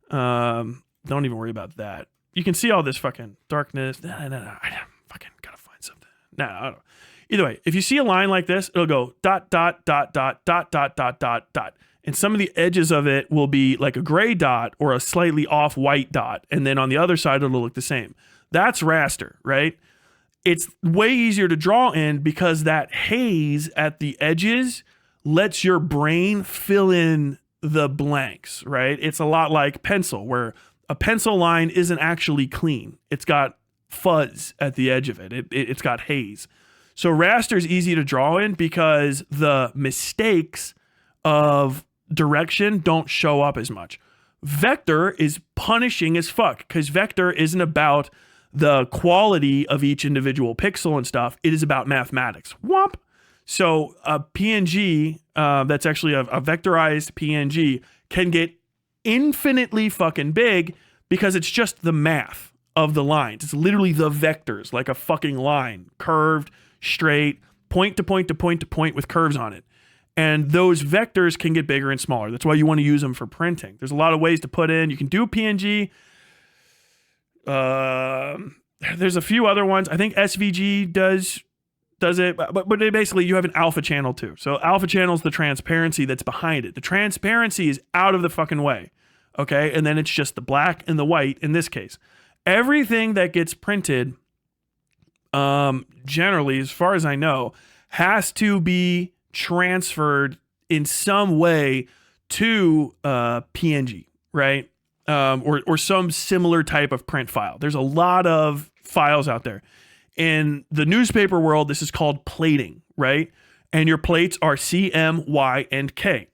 Don't even worry about that. You can see all this fucking darkness. No. I fucking gotta find something. No, I don't. Either way, if you see a line like this, it'll go dot, dot, dot, dot, dot, dot, dot, dot, dot. And some of the edges of it will be like a gray dot or a slightly off white dot. And then on the other side, it'll look the same. That's raster, right? It's way easier to draw in because that haze at the edges lets your brain fill in the blanks, right? It's a lot like pencil, where a pencil line isn't actually clean. It's got fuzz at the edge of it. It's got haze. So raster is easy to draw in because the mistakes of direction don't show up as much. Vector is punishing as fuck because vector isn't about the quality of each individual pixel and stuff. It is about mathematics. Whomp. So a PNG, that's actually a vectorized PNG, can get infinitely fucking big because it's just the math of the lines. It's literally the vectors, like a fucking line, curved, straight, point to point to point to point with curves on it. And those vectors can get bigger and smaller. That's why you want to use them for printing. There's a lot of ways to put in. You can do PNG. There's a few other ones. I think SVG does does it, but basically you have an alpha channel too. So alpha channel is the transparency that's behind it. The transparency is out of the fucking way. Okay. And then it's just the black and the white in this case. Everything that gets printed, generally, as far as I know, has to be transferred in some way to PNG, right? Or some similar type of print file. There's a lot of files out there. In the newspaper world, this is called plating, right? And your plates are C, M, Y, and K.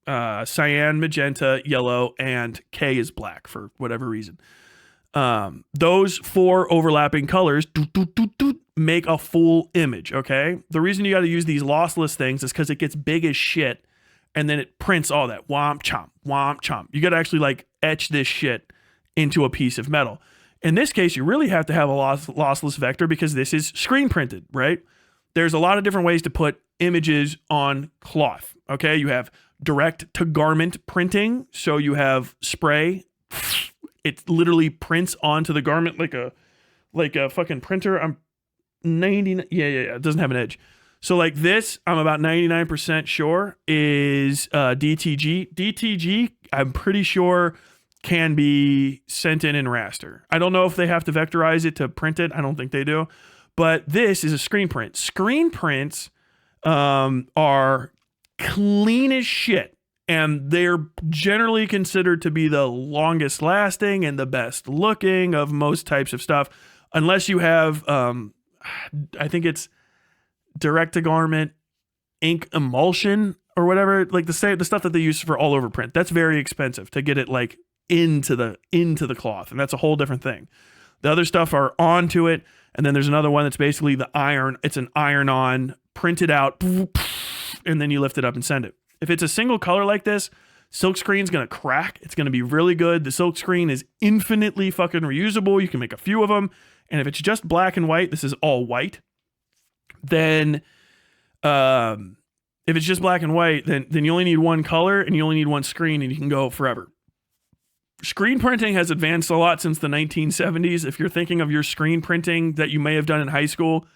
Cyan, magenta, yellow, and K is black for whatever reason. Those 4 overlapping colors make a full image, okay? The reason you got to use these lossless things is because it gets big as shit, and then it prints all that. Womp chomp, womp chomp. You got to actually like etch this shit into a piece of metal. In this case, you really have to have a lossless vector because this is screen printed, right? There's a lot of different ways to put images on cloth, okay? You have direct to garment printing. So you have spray. It literally prints onto the garment like a fucking printer. I'm 99. Yeah. It doesn't have an edge. So like this, I'm about 99% sure is DTG. DTG, I'm pretty sure can be sent in raster. I don't know if they have to vectorize it to print it. I don't think they do. But this is a screen print. Screen prints are clean as shit. And they're generally considered to be the longest lasting and the best looking of most types of stuff. Unless you have, I think it's direct to garment ink emulsion or whatever, like the stuff that they use for all over print. That's very expensive to get it like into the cloth. And that's a whole different thing. The other stuff are onto it. And then there's another one that's basically the iron. It's an iron on, printed out, and then you lift it up and send it. If it's a single color like this, silk screen's going to crack. It's going to be really good. The silk screen is infinitely fucking reusable. You can make a few of them. And if it's just black and white, this is all white. Then, if it's just black and white, then you only need one color and you only need one screen and you can go forever. Screen printing has advanced a lot since the 1970s. If you're thinking of your screen printing that you may have done in high school,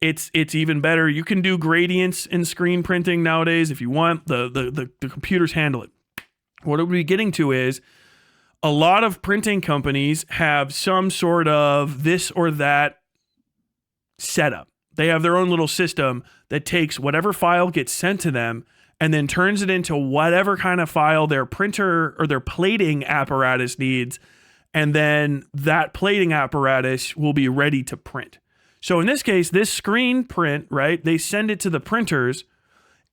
it's even better. You can do gradients in screen printing nowadays if you want. The computers handle it. What it would be getting to is a lot of printing companies have some sort of this or that setup. They have their own little system that takes whatever file gets sent to them and then turns it into whatever kind of file their printer or their plating apparatus needs. And then that plating apparatus will be ready to print. So in this case, this screen print, right, they send it to the printers.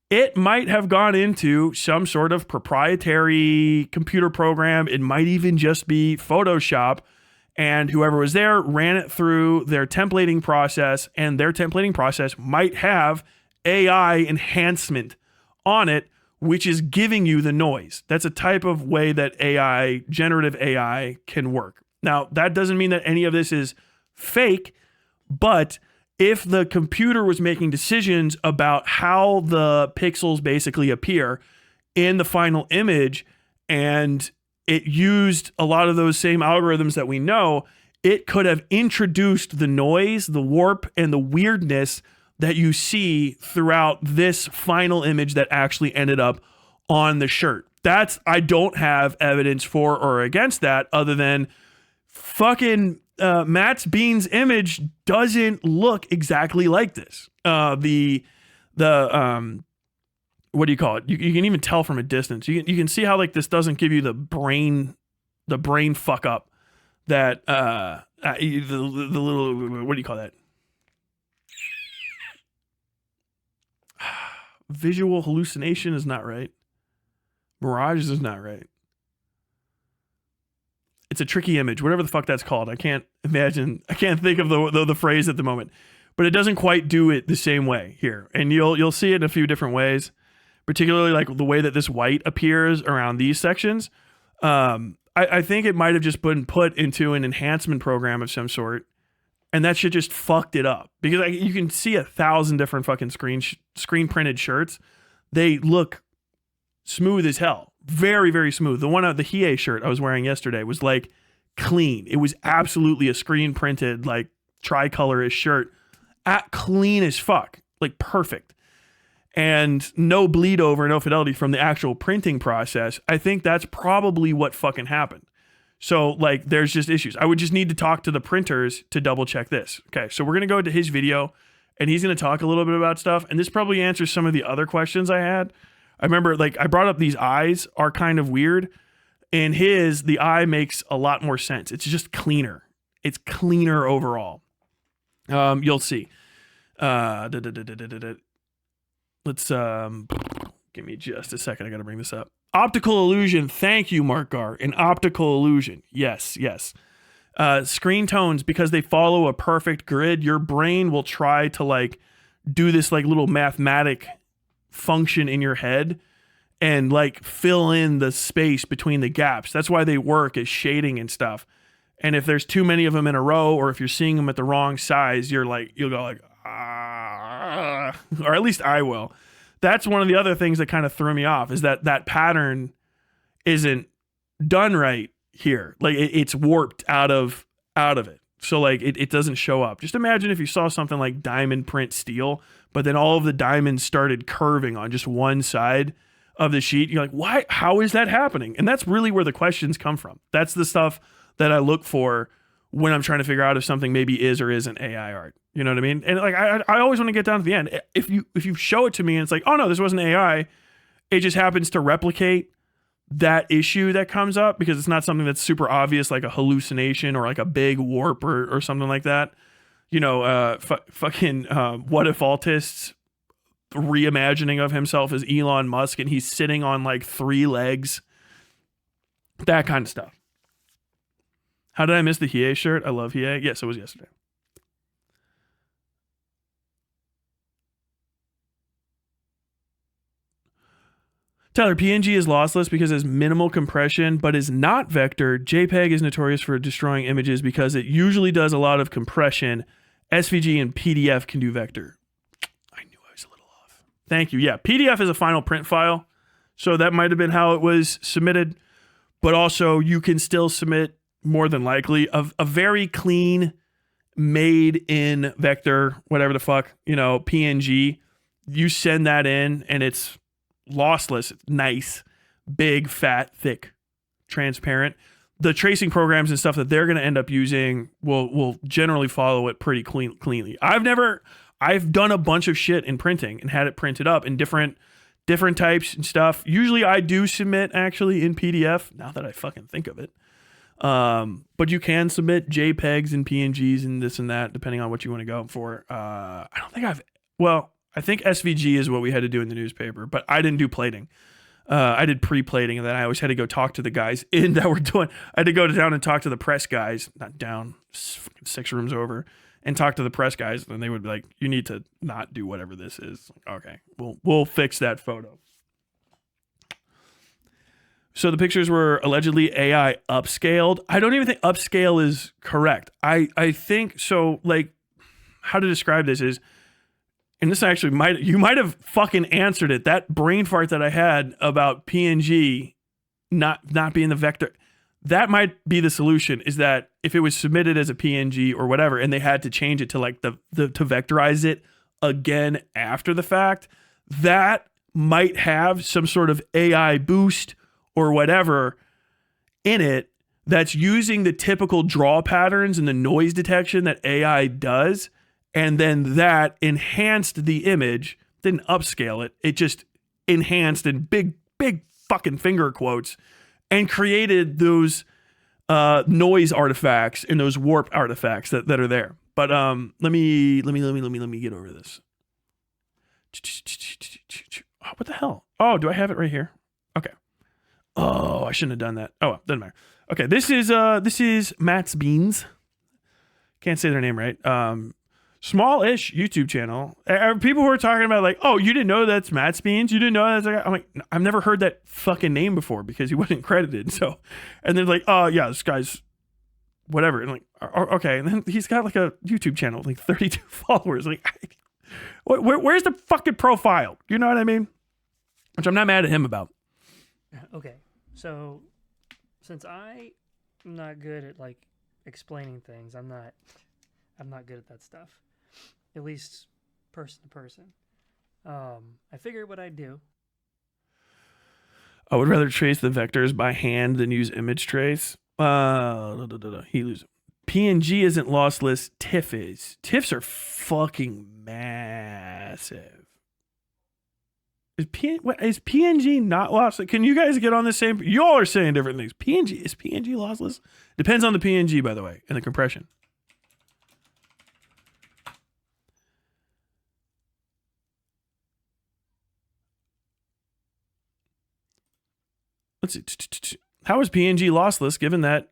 It might have gone into some sort of proprietary computer program. It might even just be Photoshop. And whoever was there ran it through their templating process. And their templating process might have AI enhancement on it, which is giving you the noise. That's a type of way that AI, generative AI, can work. Now, that doesn't mean that any of this is fake. But if the computer was making decisions about how the pixels basically appear in the final image and it used a lot of those same algorithms that we know, it could have introduced the noise, the warp, and the weirdness that you see throughout this final image that actually ended up on the shirt. I don't have evidence for or against that other than fucking Matt's Bean's image doesn't look exactly like this. What do you call it? You can even tell from a distance. You can see how like this doesn't give you the brain fuck up that the little, what do you call that? Visual hallucination is not right. Mirage is not right. It's a tricky image, whatever the fuck that's called. I can't think of the phrase at the moment, but it doesn't quite do it the same way here. And you'll see it in a few different ways, particularly like the way that this white appears around these sections. I think it might have just been put into an enhancement program of some sort, and that shit just fucked it up because you can see 1,000 different fucking screen printed shirts. They look smooth as hell. Very, very smooth. The one the Hiei shirt I was wearing yesterday was like clean. It was absolutely a screen printed, like tricolor-ish shirt. clean as fuck, like perfect. And no bleed over, no fidelity from the actual printing process. I think that's probably what fucking happened. So like there's just issues. I would just need to talk to the printers to double check this. Okay, so we're gonna go to his video and he's gonna talk a little bit about stuff. And this probably answers some of the other questions I had. I remember like I brought up these eyes are kind of weird. In his, the eye makes a lot more sense. It's just cleaner. It's cleaner overall. You'll see. Let's give me just a second. I got to bring this up. Optical illusion. Thank you, Mark Gar. An optical illusion. Yes. Screen tones, because they follow a perfect grid, your brain will try to like do this like little mathematic function in your head and like fill in the space between the gaps. That's why they work as shading and stuff. And if there's too many of them in a row, or if you're seeing them at the wrong size, you'll go like, ah, or at least I will. That's one of the other things that kind of threw me off, is that pattern isn't done right here. Like it's warped out of it. So like it doesn't show up. Just imagine if you saw something like diamond print steel, but then all of the diamonds started curving on just one side of the sheet. You're like, why? How is that happening? And that's really where the questions come from. That's the stuff that I look for when I'm trying to figure out if something maybe is or isn't AI art. You know what I mean? And like I always want to get down to the end. If you show it to me and it's like, oh no, this wasn't AI, it just happens to replicate that issue that comes up because it's not something that's super obvious, like a hallucination or like a big warp or something like that. You know, fucking what if Altists reimagining of himself as Elon Musk and he's sitting on like 3 legs, that kind of stuff. How did I miss the Hiei shirt? I love Hiei. Yes, it was yesterday. Tyler, PNG is lossless because it has minimal compression, but is not vector. JPEG is notorious for destroying images because it usually does a lot of compression. SVG and PDF can do vector. I knew I was a little off. Thank you. Yeah, PDF is a final print file, so that might have been how it was submitted, but also you can still submit, more than likely, a very clean, made in vector, whatever the fuck, PNG. You send that in and it's lossless, nice, big, fat, thick, transparent. The tracing programs and stuff that they're going to end up using will generally follow it pretty cleanly. I've done a bunch of shit in printing and had it printed up in different types and stuff. Usually I do submit actually in PDF, now that I fucking think of it. But you can submit JPEGs and PNGs and this and that, depending on what you want to go for. I think SVG is what we had to do in the newspaper, but I didn't do plating. I did pre-plating, and then I always had to go talk to the guys in that were doing. I had to go down and talk to the press guys, not down, 6 rooms over, and talk to the press guys, and they would be like, "You need to not do whatever this is." Okay, we'll fix that photo. So the pictures were allegedly AI upscaled. I don't even think upscale is correct. I think so. Like, how to describe this is. And this actually you might have fucking answered it. That brain fart that I had about PNG not being the vector, that might be the solution, is that if it was submitted as a PNG or whatever, and they had to change it to like to vectorize it again after the fact, that might have some sort of AI boost or whatever in it that's using the typical draw patterns and the noise detection that AI does. And then that enhanced the image, didn't upscale it. It just enhanced in big fucking finger quotes and created those noise artifacts and those warp artifacts that are there. But let me get over this. Oh, what the hell? Oh, do I have it right here? Okay. Oh, I shouldn't have done that. Oh, well, doesn't matter. Okay, this is Matt's Beans. Can't say their name right. Small-ish YouTube channel. People who are talking about like, oh, you didn't know that's Matt's Beans? You didn't know that's like, I'm like, I've never heard that fucking name before because he wasn't credited. So, and they're like, oh yeah, this guy's whatever. And like, okay. And then he's got like a YouTube channel, like 32 followers. Like, where's the fucking profile? You know what I mean? Which I'm not mad at him about. Okay. So, since I'm not good at like explaining things, I'm not good at that stuff. at least person to person. I figured what I'd do. I would rather trace the vectors by hand than use image trace. He loses. PNG isn't lossless. TIFF is. TIFFs are fucking massive. Is PNG not lossless? Can you guys get on the same? You all are saying different things. Is PNG lossless? Depends on the PNG, by the way, and the compression. Let's see. How is PNG lossless given that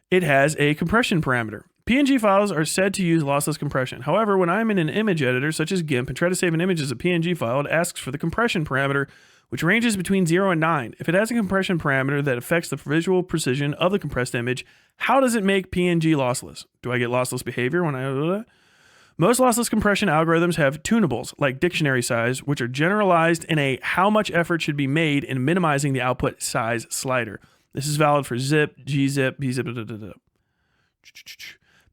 it has a compression parameter? PNG files are said to use lossless compression. However, when I'm in an image editor such as GIMP and try to save an image as a PNG file, it asks for the compression parameter, which ranges between 0 and 9. If it has a compression parameter that affects the visual precision of the compressed image, how does it make PNG lossless? Do I get lossless behavior when I... Most lossless compression algorithms have tunables, like dictionary size, which are generalized in a how much effort should be made in minimizing the output size slider. This is valid for zip, gzip, bzip,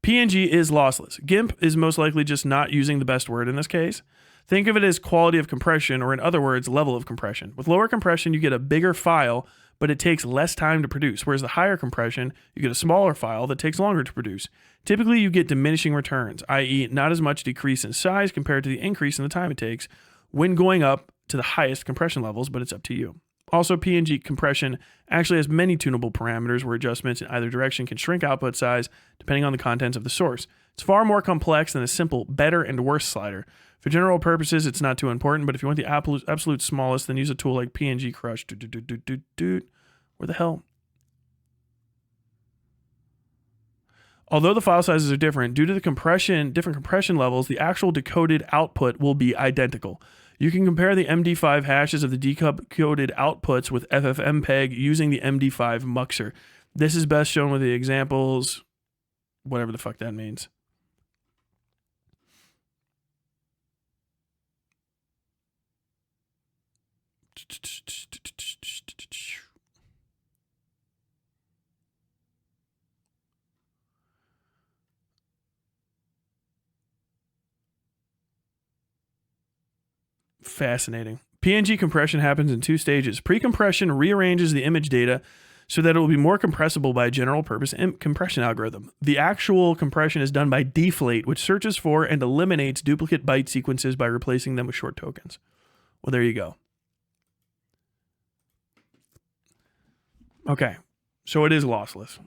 PNG is lossless. GIMP is most likely just not using the best word in this case. Think of it as quality of compression, or in other words, level of compression. With lower compression, you get a bigger file, but it takes less time to produce, whereas the higher compression, you get a smaller file that takes longer to produce. Typically, you get diminishing returns, i.e. not as much decrease in size compared to the increase in the time it takes when going up to the highest compression levels, but it's up to you. Also, PNG compression actually has many tunable parameters where adjustments in either direction can shrink output size depending on the contents of the source. It's far more complex than a simple better and worse slider. For general purposes, it's not too important, but if you want the absolute smallest, then use a tool like PNG Crush. Where the hell? Although the file sizes are different, due to the different compression levels, the actual decoded output will be identical. You can compare the MD5 hashes of the decoded outputs with FFmpeg using the MD5 muxer. This is best shown with the examples, whatever the fuck that means. Fascinating. PNG compression happens in two stages. Pre-compression rearranges the image data so that it will be more compressible by a general purpose compression algorithm. The actual compression is done by deflate, which searches for and eliminates duplicate byte sequences by replacing them with short tokens. Well, there you go. Okay, so it is lossless.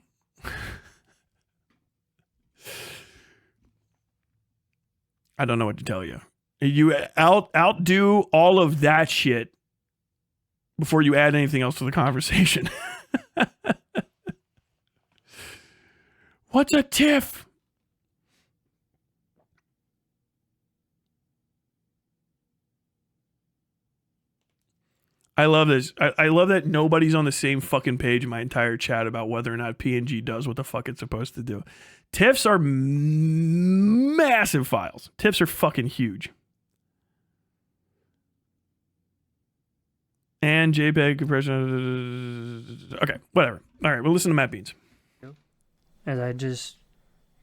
I don't know what to tell you. You outdo all of that shit before you add anything else to the conversation. What's a TIFF? I love this. I love that nobody's on the same fucking page in my entire chat about whether or not PNG does what the fuck it's supposed to do. TIFFs are massive files. TIFFs are fucking huge. And JPEG compression. Okay, whatever. All right, we'll listen to Matt Beans. As I just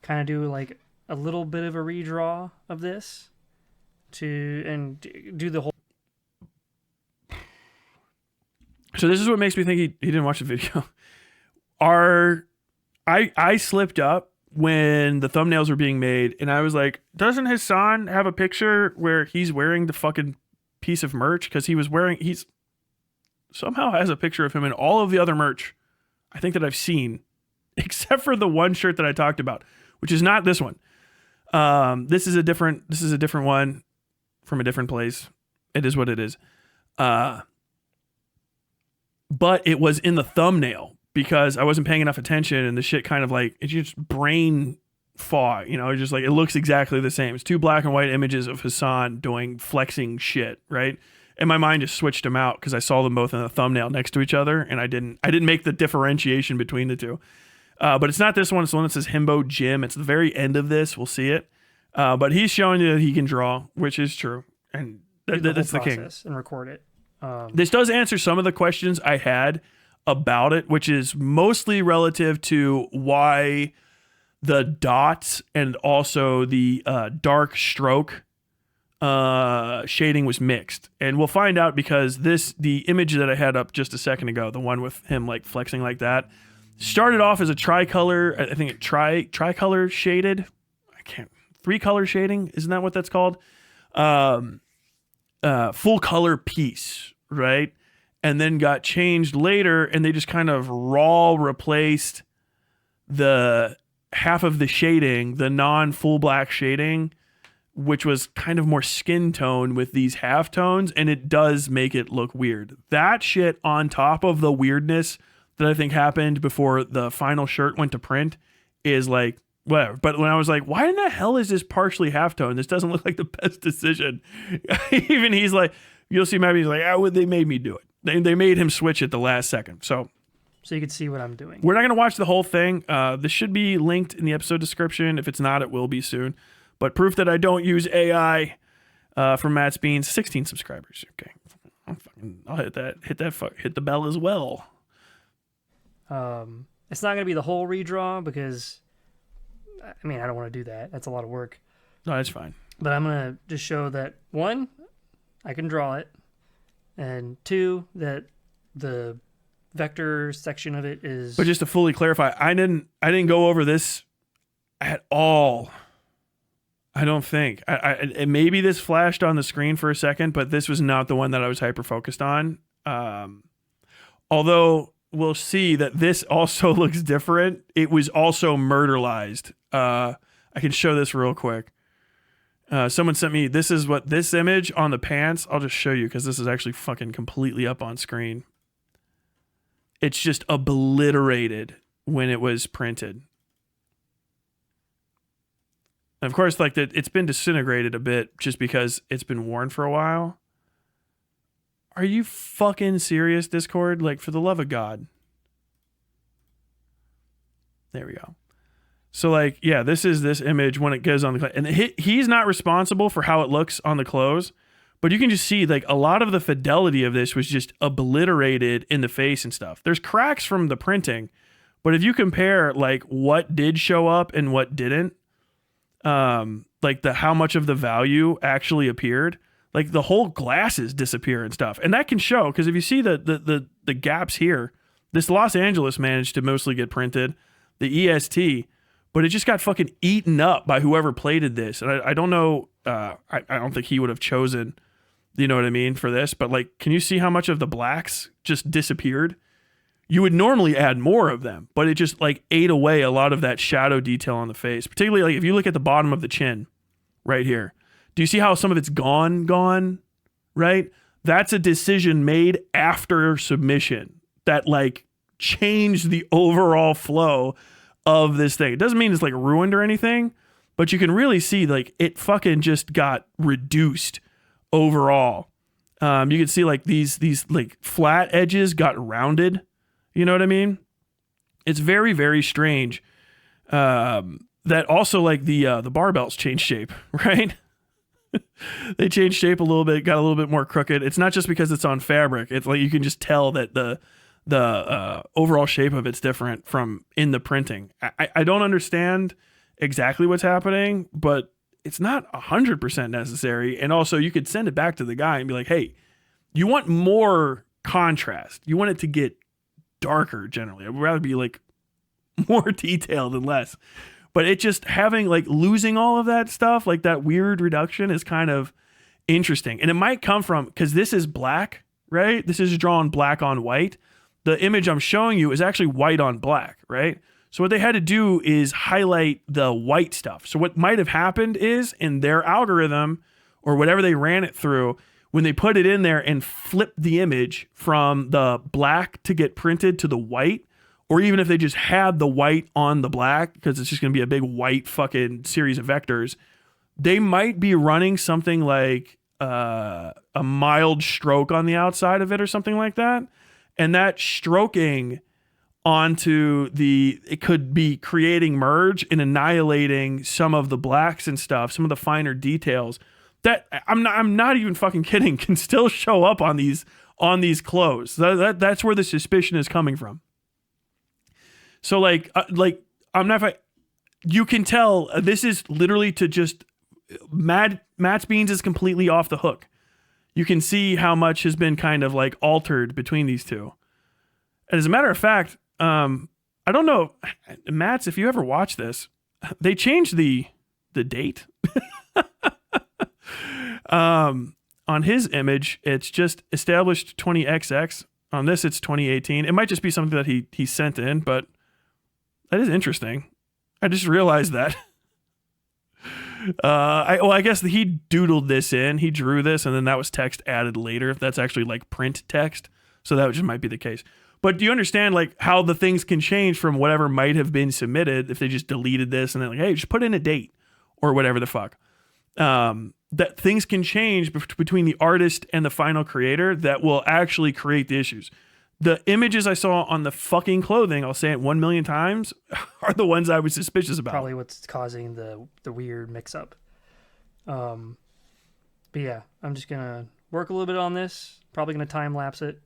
kind of do like a little bit of a redraw of this and do the whole. So this is what makes me think he didn't watch the video. I slipped up when the thumbnails were being made, and I was like, doesn't Hasan have a picture where he's wearing the fucking piece of merch? Because he's somehow has a picture of him in all of the other merch I think that I've seen, except for the one shirt that I talked about, which is not this one. This is a different one from a different place. It is what it is. But it was in the thumbnail because I wasn't paying enough attention, and the shit kind of like, it's just brain fog, it's just like, it looks exactly the same. It's two black and white images of Hasan doing flexing shit, right? And my mind just switched them out because I saw them both in the thumbnail next to each other, and I didn't make the differentiation between the two. But it's not this one. It's the one that says Himbo Gym. It's the very end of this. We'll see it. But he's showing you that he can draw, which is true. And that's the king. And record it. This does answer some of the questions I had about it, which is mostly relative to why the dots and also the dark stroke shading was mixed. And we'll find out because the image that I had up just a second ago, the one with him like flexing like that, started off as a tricolor. I think tricolor shaded. I can't. 3-color shading, isn't that what that's called? Full color piece, right? And then got changed later, and they just kind of raw replaced the half of the shading, the non-full black shading, which was kind of more skin tone with these half tones, and it does make it look weird. That shit on top of the weirdness that I think happened before the final shirt went to print is like, whatever. But when I was like, why in the hell is this partially halftone? This doesn't look like the best decision. Even he's like, you'll see maybe he's like, they made me do it. They made him switch at the last second. So you can see what I'm doing. We're not going to watch the whole thing. This should be linked in the episode description. If it's not, it will be soon. But proof that I don't use AI from Matt's Beans, 16 subscribers. Okay. I'll hit that. Hit the bell as well. It's not going to be the whole redraw because, I mean, I don't want to do that. That's a lot of work. No, that's fine. But I'm going to just show that, 1, I can draw it, and 2, that the vector section of it is... But just to fully clarify, I didn't go over this at all. I don't think. Maybe this flashed on the screen for a second, but this was not the one that I was hyper-focused on. Although... we'll see that this also looks different. It was also murderized. I can show this real quick. Someone sent me, this image on the pants. I'll just show you because this is actually fucking completely up on screen. It's just obliterated when it was printed. And of course, like it's been disintegrated a bit just because it's been worn for a while. Are you fucking serious, Discord? Like, for the love of God. There we go. So, like, yeah, this is this image when it goes on the... And he's not responsible for how it looks on the clothes, but you can just see, like, a lot of the fidelity of this was just obliterated in the face and stuff. There's cracks from the printing, but if you compare, like, what did show up and what didn't, like, how much of the value actually appeared... Like the whole glasses disappear and stuff. And that can show, because if you see the gaps here, this Los Angeles managed to mostly get printed, the EST, but it just got fucking eaten up by whoever plated this. And I don't know, I don't think he would have chosen, you know what I mean, for this. But like, can you see how much of the blacks just disappeared? You would normally add more of them, but it just like ate away a lot of that shadow detail on the face. Particularly like if you look at the bottom of the chin right here. Do you see how some of it's gone, right? That's a decision made after submission that like changed the overall flow of this thing. It doesn't mean it's like ruined or anything, but you can really see like it fucking just got reduced overall. You can see like these like flat edges got rounded. You know what I mean? It's very, very strange. That also like the barbells changed shape, right? They changed shape a little bit, got a little bit more crooked. It's not just because it's on fabric. It's like you can just tell that the overall shape of it's different from in the printing. I don't understand exactly what's happening, but it's not 100% necessary. And also you could send it back to the guy and be like, hey, you want more contrast. You want it to get darker generally. I would rather be like more detailed and less. But it just having like losing all of that stuff, like that weird reduction is kind of interesting. And it might come from, because this is black, right? This is drawn black on white. The image I'm showing you is actually white on black, right? So what they had to do is highlight the white stuff. So what might have happened is in their algorithm or whatever they ran it through, when they put it in there and flipped the image from the black to get printed to the white, or even if they just had the white on the black, because it's just going to be a big white fucking series of vectors, they might be running something like a mild stroke on the outside of it or something like that. And that stroking onto it could be creating merge and annihilating some of the blacks and stuff, some of the finer details that I'm not even fucking kidding, can still show up on these clothes. That's where the suspicion is coming from. So like I'm not, you can tell this is literally to just Matt's Beans is completely off the hook. You can see how much has been kind of like altered between these two. And as a matter of fact, I don't know, Matt's, if you ever watch this, they changed the date. On his image, it's just established 20XX. On this, it's 2018. It might just be something that he sent in, but that is interesting. I just realized that. I guess he doodled this in. He drew this, and then that was text added later. That's actually like print text, so that just might be the case. But do you understand like how the things can change from whatever might have been submitted if they just deleted this and then like, hey, just put in a date or whatever the fuck. That things can change between the artist and the final creator that will actually create the issues. The images I saw on the fucking clothing, I'll say it 1 million times, are the ones I was suspicious about. Probably what's causing the weird mix-up. But yeah, I'm just going to work a little bit on this. Probably going to time-lapse it.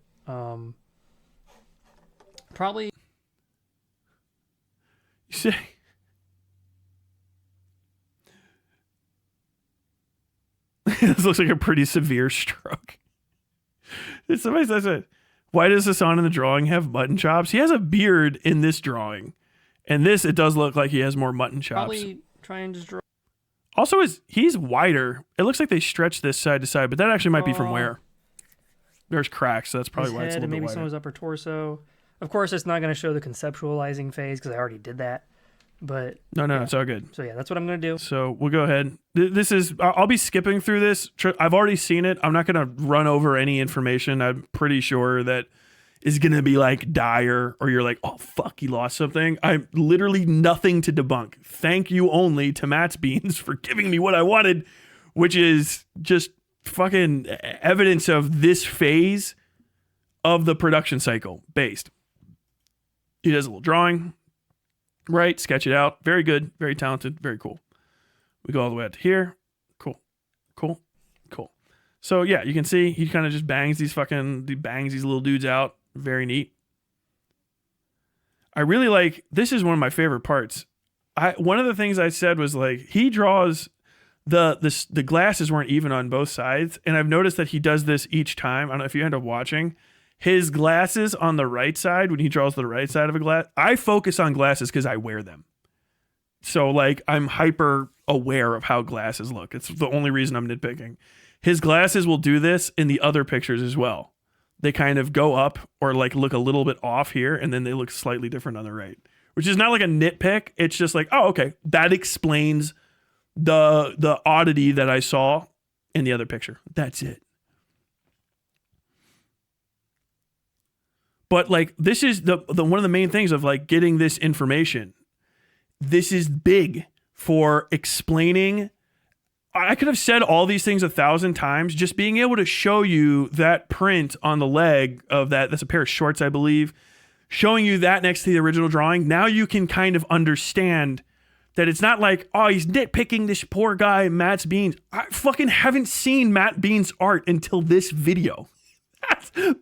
Probably... You say... This looks like a pretty severe stroke. Somebody says it. Why does Hasan in the drawing have mutton chops? He has a beard in this drawing. And this, it does look like he has more mutton chops. Probably try and just draw. Also, he's wider. It looks like they stretched this side to side, but that actually might be from where? There's cracks, so that's probably why it's a little bit maybe wider. some of his upper torso. Of course, it's not going to show the conceptualizing phase because I already did that. But No, it's all good. So yeah, that's what I'm going to do. So we'll go ahead. This is, I'll be skipping through this. I've already seen it. I'm not going to run over any information. I'm pretty sure that is going to be like dire or you're like, oh, fuck, he lost something. I'm literally nothing to debunk. Thank you only to Matt's Beans for giving me what I wanted, which is just fucking evidence of this phase of the production cycle based. He does a little drawing. Right, sketch it out. Very good, very talented, very cool. We go all the way out to here. Cool. So yeah, you can see he kind of just bangs these little dudes out. Very neat. I really like, this is one of my favorite parts. One of the things I said was like, he draws the glasses weren't even on both sides. And I've noticed that he does this each time. I don't know if you end up watching. His glasses on the right side, when he draws the right side of a glass, I focus on glasses because I wear them. So like I'm hyper aware of how glasses look. It's the only reason I'm nitpicking. His glasses will do this in the other pictures as well. They kind of go up or like look a little bit off here and then they look slightly different on the right, which is not like a nitpick. It's just like, oh, okay. That explains the oddity that I saw in the other picture. That's it. But like, this is the one of the main things of like getting this information. This is big for explaining. I could have said all these things 1,000 times. Just being able to show you that print on the leg of that's a pair of shorts, I believe, showing you that next to the original drawing. Now you can kind of understand that it's not like, oh, he's nitpicking this poor guy, Matt's Beans. I fucking haven't seen Matt Beans' art until this video.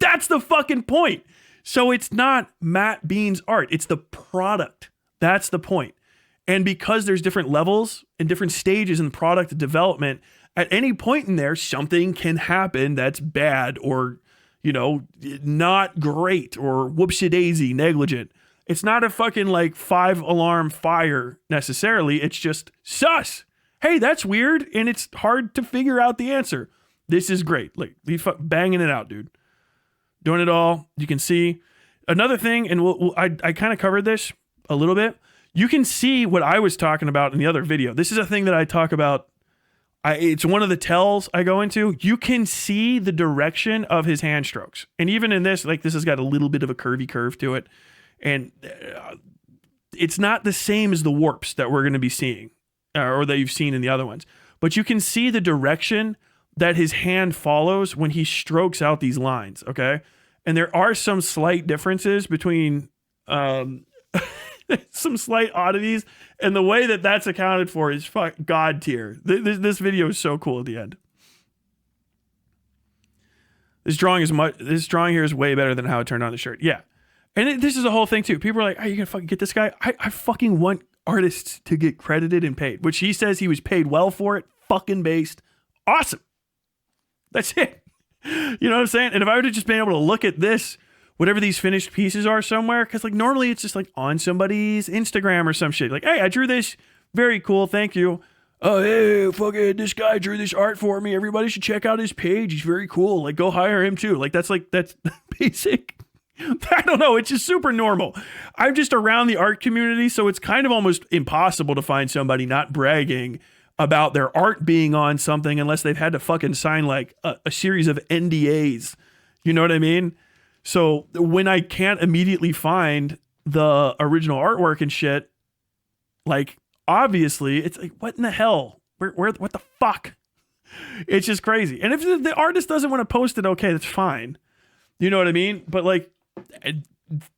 That's the fucking point. So it's not Matt Beans' art. It's the product. That's the point. And because there's different levels and different stages in product development, at any point in there, something can happen that's bad or, not great or whoopsie-daisy, negligent. It's not a fucking like 5-alarm fire necessarily. It's just sus. Hey, that's weird. And it's hard to figure out the answer. This is great. Like, he's banging it out, dude. Doing it all. You can see another thing, and I kind of covered this a little bit. You can see what I was talking about in the other video. This is a thing that I talk about. It's one of the tells I go into. You can see the direction of his hand strokes. And even in this, like this has got a little bit of a curvy curve to it. And it's not the same as the warps that we're going to be seeing or that you've seen in the other ones. But you can see the direction that his hand follows when he strokes out these lines, okay? And there are some slight differences between some slight oddities, and the way that that's accounted for is god tier. This video is so cool at the end. This drawing here is way better than how it turned on the shirt. Yeah. And this is a whole thing too. People are like, are you gonna fucking get this guy? I fucking want artists to get credited and paid, which he says he was paid well for it, fucking based. Awesome. That's it. You know what I'm saying? And if I would have just been able to look at this, whatever these finished pieces are somewhere, because like normally it's just like on somebody's Instagram or some shit. Like, hey, I drew this. Very cool. Thank you. Oh, hey, fucking this guy drew this art for me. Everybody should check out his page. He's very cool. Like, go hire him too. Like, that's basic. I don't know. It's just super normal. I'm just around the art community, so it's kind of almost impossible to find somebody not bragging about their art being on something unless they've had to fucking sign like a series of NDAs. You know what I mean? So when I can't immediately find the original artwork and shit, like, obviously it's like, what in the hell? Where, what the fuck? It's just crazy. And if the artist doesn't want to post it, okay, that's fine. You know what I mean? But like,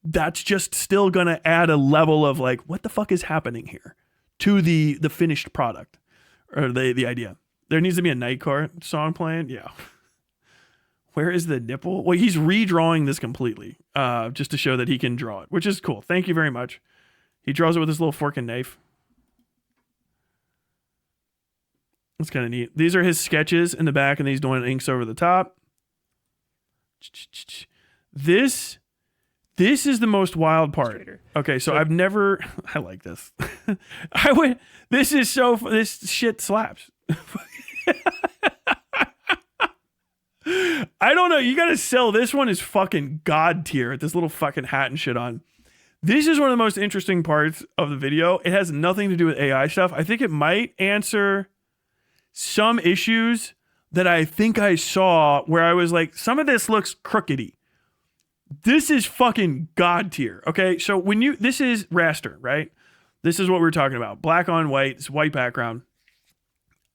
that's just still going to add a level of like, what the fuck is happening here to the finished product or the idea. There needs to be a Nightcore song playing. Yeah. Where is the nipple? Well, he's redrawing this completely just to show that he can draw it, which is cool. Thank you very much. He draws it with his little fork and knife. That's kind of neat. These are his sketches in the back, and he's doing inks over the top. This is the most wild part. Okay, so I've never... I like this. This shit slaps. I don't know. You got to sell. This one is fucking god tier with this little fucking hat and shit on. This is one of the most interesting parts of the video. It has nothing to do with AI stuff. I think it might answer some issues that I think I saw where I was like, some of this looks crookedy. This is fucking god tier. Okay. So this is raster, right? This is what we're talking about. Black on white, it's white background.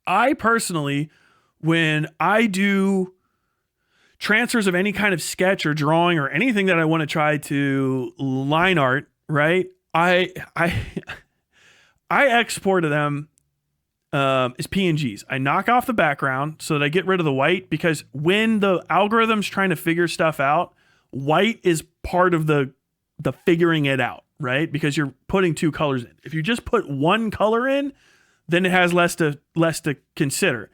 I personally, when I do transfers of any kind of sketch or drawing or anything that I want to try to line art, right? I export to them as PNGs. I knock off the background so that I get rid of the white, because when the algorithm's trying to figure stuff out, white is part of the figuring it out, right? Because you're putting two colors in. If you just put one color in, then it has less to consider.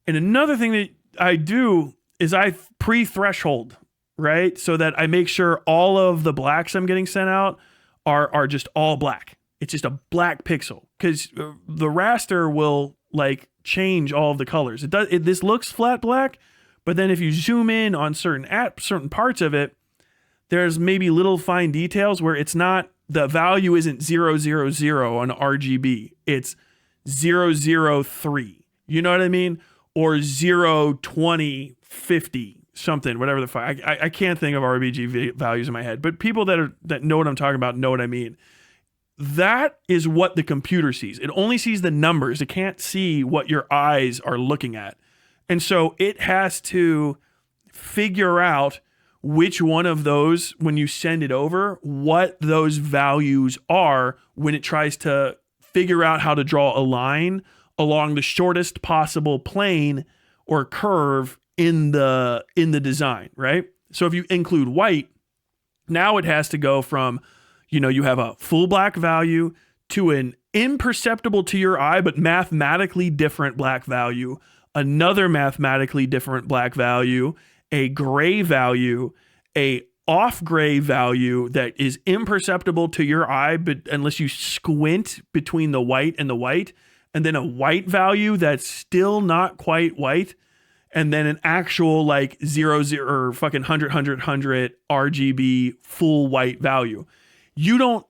And another thing that I do is I pre-threshold, right? So that I make sure all of the blacks I'm getting sent out are just all black. It's just a black pixel, because the raster will like change all of the colors. This looks flat black, but then if you zoom in on certain parts of it, there's maybe little fine details where it's not, the value isn't 000 on RGB. It's 003. You know what I mean? Or 02050 something, whatever the fuck. I can't think of RGB values in my head, but people that know what I'm talking about know what I mean. That is what the computer sees. It only sees the numbers. It can't see what your eyes are looking at. And so it has to figure out which one of those, when you send it over, what those values are when it tries to figure out how to draw a line along the shortest possible plane or curve in the design, right? So if you include white, now it has to go from, you have a full black value to an imperceptible to your eye, but mathematically different black value, another mathematically different black value, a gray value, a off gray value that is imperceptible to your eye, but unless you squint between the white, and then a white value that's still not quite white, and then an actual like 00 or fucking 100 RGB full white value. You don't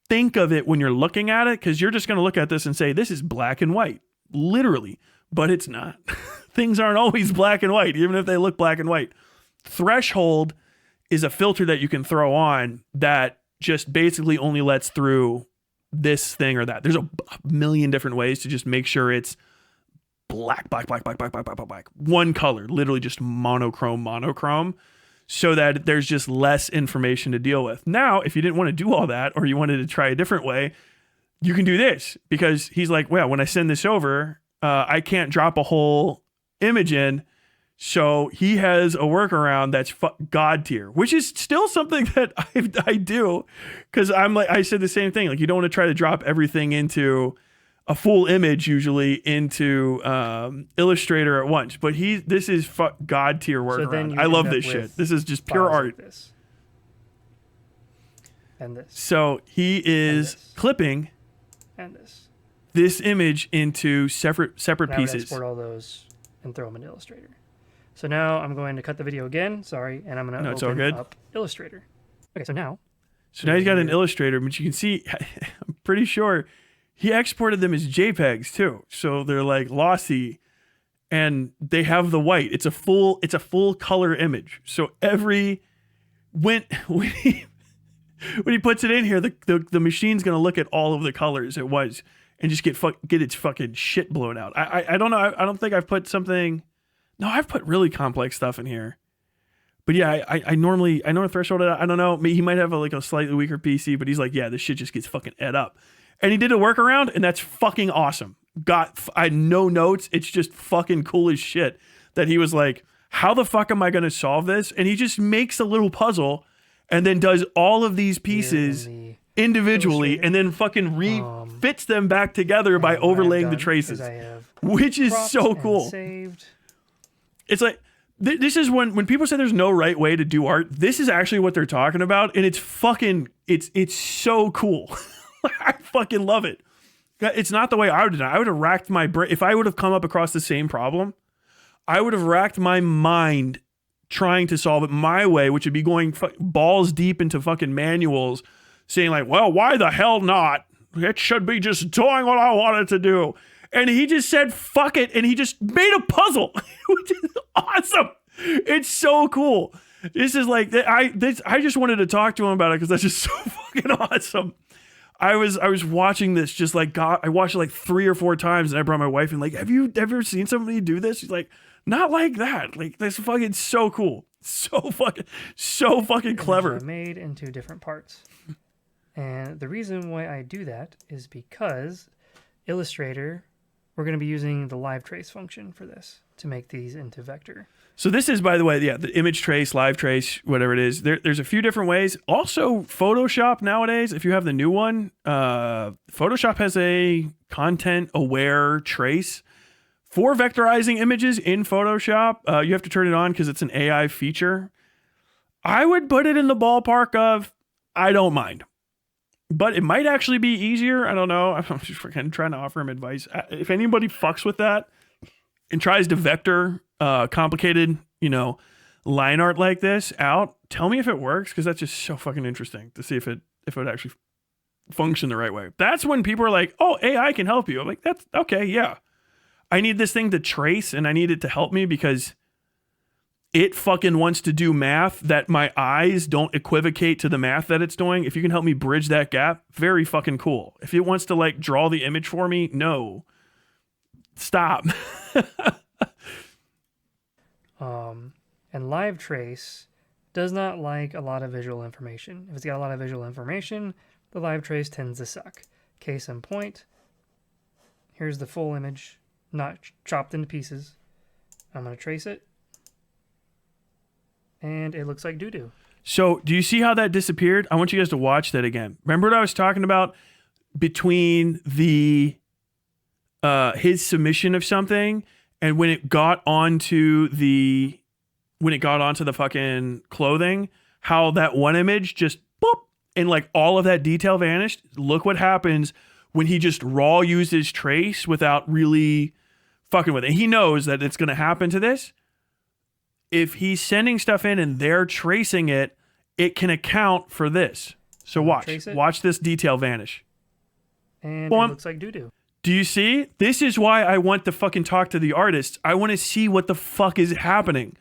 think of it when you're looking at it, because you're just going to look at this and say, this is black and white, literally, but it's not. Things aren't always black and white, even if they look black and white. Threshold is a filter that you can throw on that just basically only lets through this thing or that. There's a million different ways to just make sure it's black. One color, literally just monochrome, so that there's just less information to deal with. Now, if you didn't want to do all that, or you wanted to try a different way, you can do this, because he's like, well, when I send this over, I can't drop a whole image in. So he has a workaround that's God tier, which is still something that I do, because I'm like, I said the same thing. Like, you don't want to try to drop everything into a full image, usually into Illustrator at once. But this is God tier workaround. I love this shit. This is just pure art. Like this. And this. So he is clipping and this image into separate now pieces. Export all those and throw them in Illustrator. So now I'm going to cut the video again. Sorry, and I'm going to open up Illustrator. Okay, so now he's got an Illustrator, but you can see, I'm pretty sure he exported them as JPEGs too. So they're like lossy, and they have the white. It's a full color image. So when he puts it in here, the machine's gonna look at all of the colors it was and just get its fucking shit blown out. I don't know. I don't think I've put something. No, I've put really complex stuff in here. But yeah, I normally threshold it. I don't know. He might have a slightly weaker PC, but he's like, yeah, this shit just gets fucking ed up. And he did a workaround, and that's fucking awesome. I had no notes. It's just fucking cool as shit that he was like, how the fuck am I going to solve this? And he just makes a little puzzle and then does all of these pieces individually and then fucking fits them back together by overlaying the traces, which is so cool. Saved. It's like, this is when people say there's no right way to do art, this is actually what they're talking about. And it's so cool. I fucking love it. It's not the way I would have done it. I would have racked my brain. If I would have come up across the same problem, I would have racked my mind trying to solve it my way, which would be going balls deep into fucking manuals saying like, well, why the hell not? It should be just doing what I want it to do. And he just said, fuck it. And he just made a puzzle, which is awesome. It's so cool. This is like, I just wanted to talk to him about it because that's just so fucking awesome. I was watching this just like, God, I watched it like 3 or 4 times and I brought my wife in like, have you ever seen somebody do this? She's like, not like that. Like, this fucking so cool. So fucking clever. Made into different parts. And the reason why I do that is because Illustrator, we're going to be using the live trace function for this to make these into vector. So this is, by the way, the image trace, live trace, whatever it is. There's a few different ways. Also, Photoshop nowadays, if you have the new one, Photoshop has a content-aware trace for vectorizing images in Photoshop. You have to turn it on because it's an AI feature. I would put it in the ballpark of, I don't mind. But it might actually be easier. I don't know. I'm just freaking trying to offer him advice. If anybody fucks with that and tries to vector complicated, line art like this out, tell me if it works, because that's just so fucking interesting to see if it would actually function the right way. That's when people are like, oh, AI can help you. I'm like, that's okay, yeah. I need this thing to trace and I need it to help me because it fucking wants to do math that my eyes don't equivocate to the math that it's doing. If you can help me bridge that gap, very fucking cool. If it wants to like draw the image for me, no. Stop. And live trace does not like a lot of visual information. If it's got a lot of visual information, the live trace tends to suck. Case in point, here's the full image, not chopped into pieces. I'm going to trace it. And it looks like doo-doo. So do you see how that disappeared? I want you guys to watch that again. Remember what I was talking about between the his submission of something and when it got onto the fucking clothing, how that one image just boop and like all of that detail vanished. Look what happens when he just raw uses trace without really fucking with it. He knows that it's going to happen to this. If he's sending stuff in and they're tracing it, it can account for this. So watch this detail vanish. And it looks like doo-doo. Do you see? This is why I want to fucking talk to the artists. I want to see what the fuck is happening.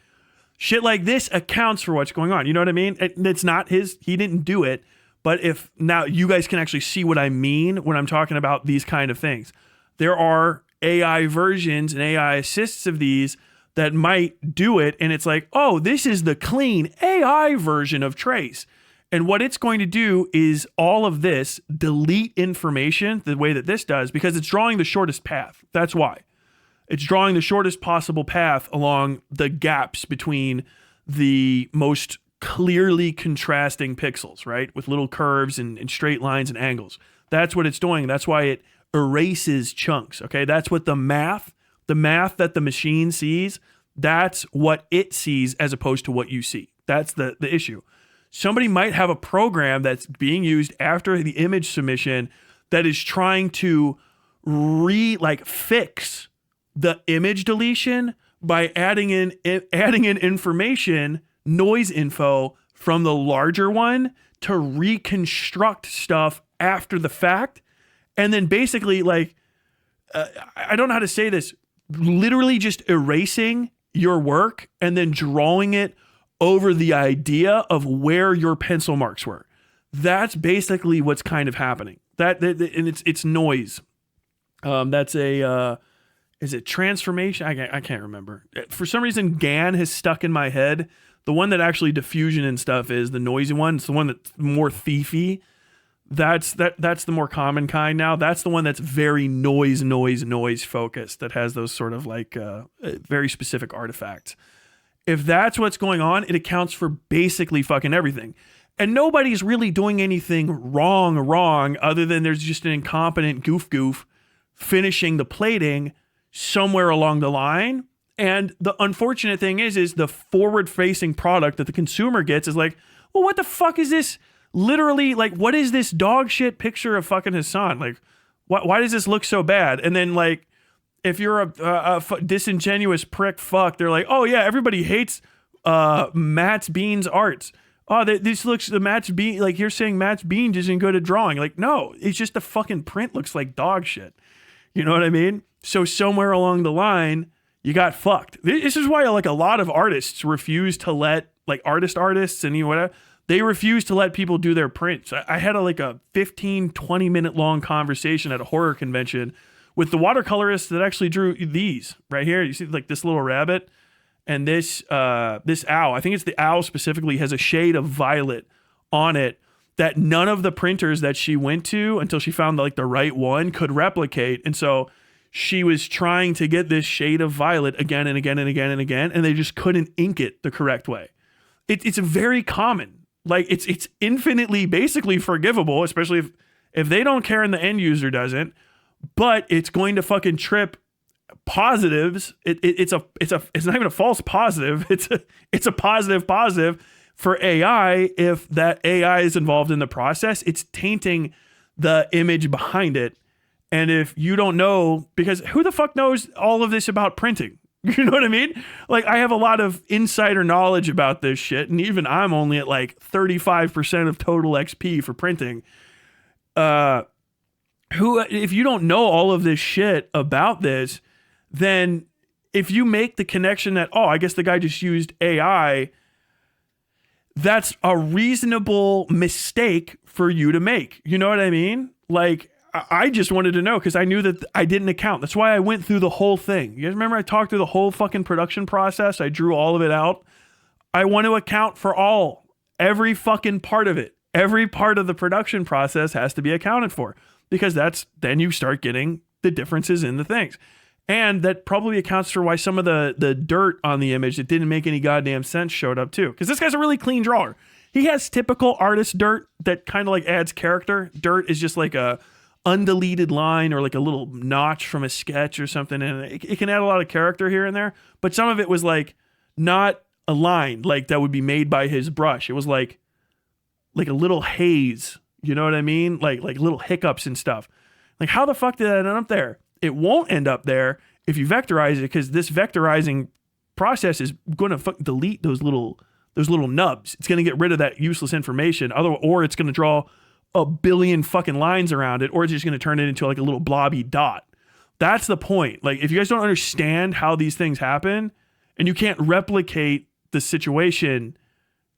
Shit like this accounts for what's going on. You know what I mean? It's not he didn't do it. But if now you guys can actually see what I mean when I'm talking about these kind of things. There are AI versions and AI assists of these that might do it. And it's like, oh, this is the clean AI version of trace. And what it's going to do is all of this delete information the way that this does because it's drawing the shortest path. That's why. It's drawing the shortest possible path along the gaps between the most clearly contrasting pixels, right? With little curves and straight lines and angles. That's what it's doing. That's why it erases chunks, okay? That's what the math that the machine sees, that's what it sees as opposed to what you see. That's the issue. Somebody might have a program that's being used after the image submission that is trying to fix the image deletion by adding in information, noise info from the larger one to reconstruct stuff after the fact. And then basically, I don't know how to say this, literally just erasing your work and then drawing it over the idea of where your pencil marks were. That's basically what's kind of happening. And it's noise. That's is it transformation? I can't remember. For some reason, GAN has stuck in my head. The one that actually diffusion and stuff is the noisy one. It's the one that's more thiefy. That's the more common kind now. That's the one that's very noise focused, that has those sort of very specific artifacts. If that's what's going on, it accounts for basically fucking everything. And nobody's really doing anything wrong other than there's just an incompetent goof finishing the plating somewhere along the line. And the unfortunate thing is the forward-facing product that the consumer gets is like, well, what the fuck is this? Literally, what is this dog shit picture of fucking Hasan? Why does this look so bad? And then, if you're a disingenuous prick fuck, they're like, oh yeah, everybody hates Matt's Bean's arts. Oh, the Matt's Bean, you're saying Matt's Bean isn't good at drawing. No, it's just the fucking print looks like dog shit. You know what I mean? So somewhere along the line, you got fucked. This is why a lot of artists refuse to let, artists and whatever, they refuse to let people do their prints. I had a 15, 20 minute long conversation at a horror convention with the watercolorist that actually drew these right here. You see this little rabbit and this owl. I think it's the owl specifically has a shade of violet on it that none of the printers that she went to until she found the right one could replicate. And so she was trying to get this shade of violet again and again and again and again, and they just couldn't ink it the correct way. It's very common. It's infinitely basically forgivable, especially if they don't care and the end user doesn't, but it's going to fucking trip positives. It's not even a false positive. It's a positive for AI. If that AI is involved in the process, it's tainting the image behind it. And if you don't know, because who the fuck knows all of this about printing? You know what I mean? I have a lot of insider knowledge about this shit, and even I'm only at 35% of total XP for printing. If you don't know all of this shit about this, then if you make the connection that, oh, I guess the guy just used AI, that's a reasonable mistake for you to make. You know what I mean? I just wanted to know because I knew that I didn't account. That's why I went through the whole thing. You guys remember I talked through the whole fucking production process? I drew all of it out. I want to account for every fucking part of it. Every part of the production process has to be accounted for because then you start getting the differences in the things. And that probably accounts for why some of the dirt on the image that didn't make any goddamn sense showed up too. Because this guy's a really clean drawer. He has typical artist dirt that kind of adds character. Dirt is just a undeleted line or a little notch from a sketch or something, and it can add a lot of character here and there, but some of it was not a line that would be made by his brush. It was like a little haze, you know what I mean? Like little hiccups and stuff. How the fuck did that end up there? It won't end up there if you vectorize it, because this vectorizing process is going to delete those little nubs. It's going to get rid of that useless information, or it's going to draw a billion fucking lines around it, or it's just going to turn it into a little blobby dot. That's the point. If you guys don't understand how these things happen and you can't replicate the situation,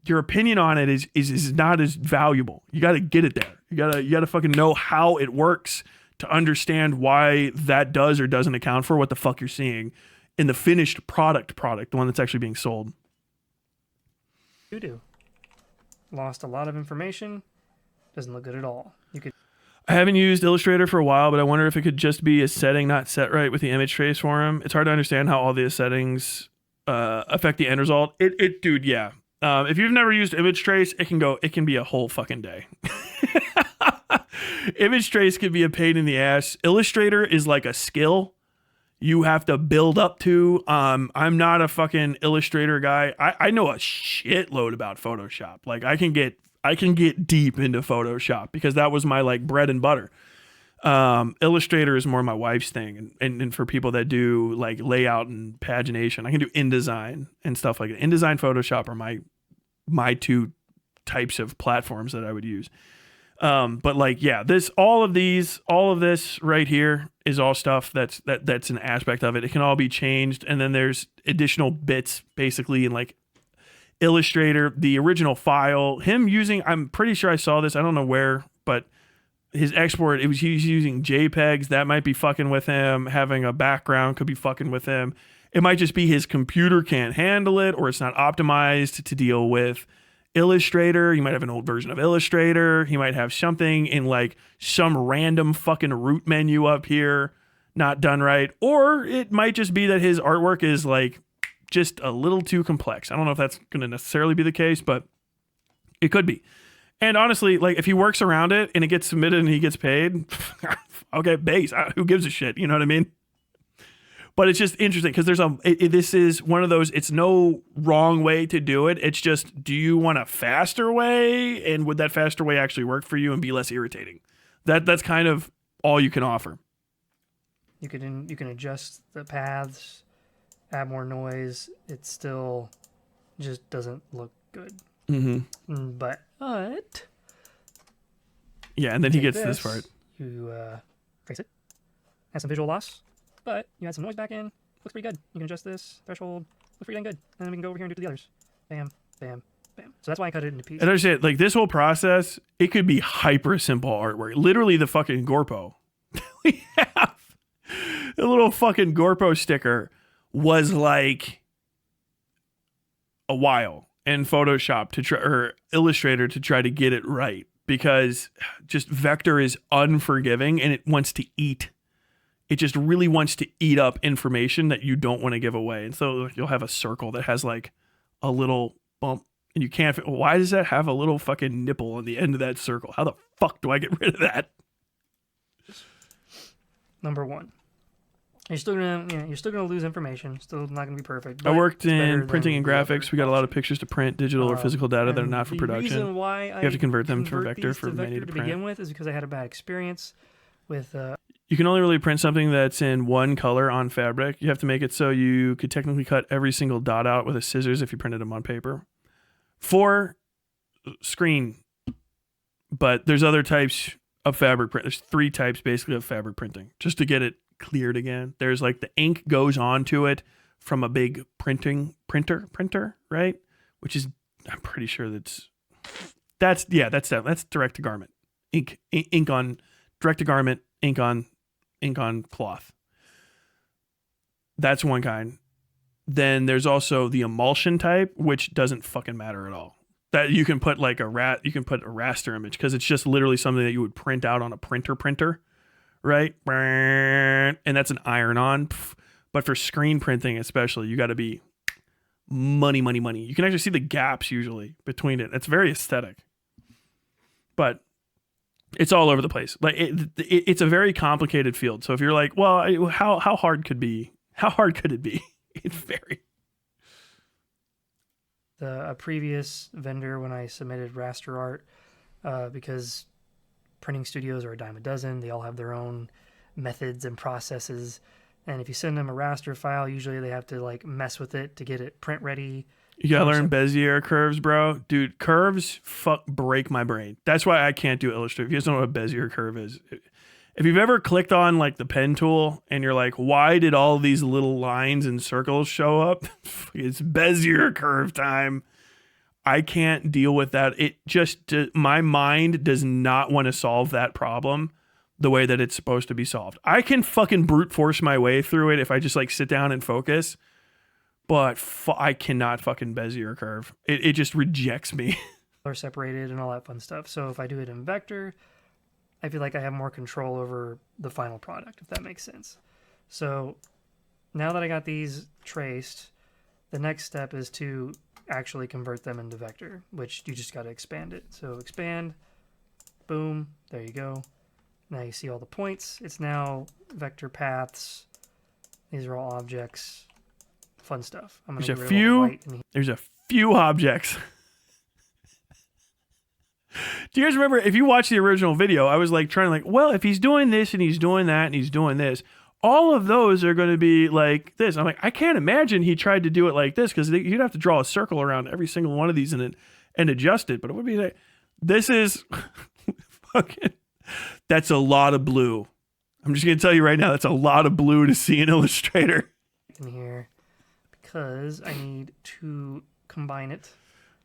your opinion on it is not as valuable. You got to get it there. You got to fucking know how it works to understand why that does or doesn't account for what the fuck you're seeing in the finished product, the one that's actually being sold. You do. Lost a lot of information. Doesn't look good at all. You could. I haven't used Illustrator for a while, but I wonder if it could just be a setting not set right with the image trace for him. It's hard to understand how all the settings affect the end result. Dude, yeah. If you've never used image trace, it can be a whole fucking day. Image trace can be a pain in the ass. Illustrator is like a skill you have to build up to. I'm not a fucking Illustrator guy. I know a shitload about Photoshop. Like I can get deep into Photoshop because that was my like bread and butter. Illustrator is more my wife's thing, and for people that do like layout and pagination, I can do InDesign and stuff like that. InDesign, Photoshop are my two types of platforms that I would use. But like, yeah, all of this right here is all stuff that's an aspect of it. It can all be changed, and then there's additional bits basically in like Illustrator, the original file. I'm pretty sure I saw this. I don't know where, but his export, he's using JPEGs. That might be fucking with him. Having a background could be fucking with him. It might just be his computer can't handle it, or it's not optimized to deal with Illustrator. You might have an old version of Illustrator. He might have something in like some random fucking root menu up here not done right. Or it might just be that his artwork is like just a little too complex. I don't know if that's going to necessarily be the case, but it could be. And honestly, like if he works around it and it gets submitted and he gets paid, okay, base. Who gives a shit? You know what I mean? But it's just interesting because this is one of those, it's no wrong way to do it. It's just, do you want a faster way? And would that faster way actually work for you and be less irritating? That's kind of all you can offer. You can adjust the paths, add more noise. It still just doesn't look good. Mm-hmm. But yeah, and then he gets this part. You fix it. Has some visual loss. But you add some noise back in. Looks pretty good. You can adjust this threshold. Looks pretty dang good. And then we can go over here and do it to the others. Bam, bam, bam. So that's why I cut it into pieces. And understand, like this whole process, it could be hyper simple artwork. Literally the fucking Gorpo. We have a little fucking Gorpo sticker was like a while in Photoshop or Illustrator to try to get it right. Because just vector is unforgiving and it wants to eat. It just really wants to eat up information that you don't want to give away. And so you'll have a circle that has like a little bump and you can't, why does that have a little fucking nipple on the end of that circle? How the fuck do I get rid of that? Number one, you're still gonna lose information. Still not gonna be perfect. I worked in printing and graphics. We got a lot of pictures to print, digital or physical data that are not for production. The reason why you have to convert them to vector for many to print. Begin with is because I had a bad experience with. You can only really print something that's in one color on fabric. You have to make it so you could technically cut every single dot out with a scissors if you printed them on paper. For screen, but there's other types of fabric print. There's 3 types basically of fabric printing. Just to get it cleared again. There's like the ink goes onto it from a big printer, right? Which is, I'm pretty sure that's direct to garment. Ink on direct to garment, ink on cloth. That's one kind. Then there's also the emulsion type, which doesn't fucking matter at all. That you can put like a raster image because it's just literally something that you would print out on a printer, right? And that's an iron-on. But for screen printing especially, you got to be money. You can actually see the gaps usually between it. It's very aesthetic. But it's all over the place. Like it's a very complicated field. So if you're like, well, how hard could it be? It's very. A previous vendor when I submitted raster art, because printing studios are a dime a dozen. They all have their own methods and processes. And if you send them a raster file, usually they have to like mess with it to get it print ready. You gotta learn Bezier curves, bro. Dude, curves break my brain. That's why I can't do Illustrator. If you guys don't know what a Bezier curve is. If you've ever clicked on like the pen tool and you're like, why did all these little lines and circles show up? It's Bezier curve time. I can't deal with that. It just, my mind does not want to solve that problem the way that it's supposed to be solved. I can fucking brute force my way through it if I just like sit down and focus. But I cannot fucking Bezier curve. It just rejects me. Are separated and all that fun stuff. So if I do it in vector, I feel like I have more control over the final product, if that makes sense. So now that I got these traced, the next step is to actually convert them into vector, which you just got to expand it. So expand, boom, there you go. Now you see all the points. It's now vector paths. These are all objects. Fun stuff. I'm gonna There's a few objects. Do you guys remember, if you watch the original video, I was like trying to like, well, if he's doing this and he's doing that and he's doing this, all of those are going to be like this. I'm like, I can't imagine he tried to do it like this, because you'd have to draw a circle around every single one of these and adjust it. But it would be like, this is fucking, that's a lot of blue. I'm just going to tell you right now, that's a lot of blue to see in Illustrator. In here, because I need to combine it.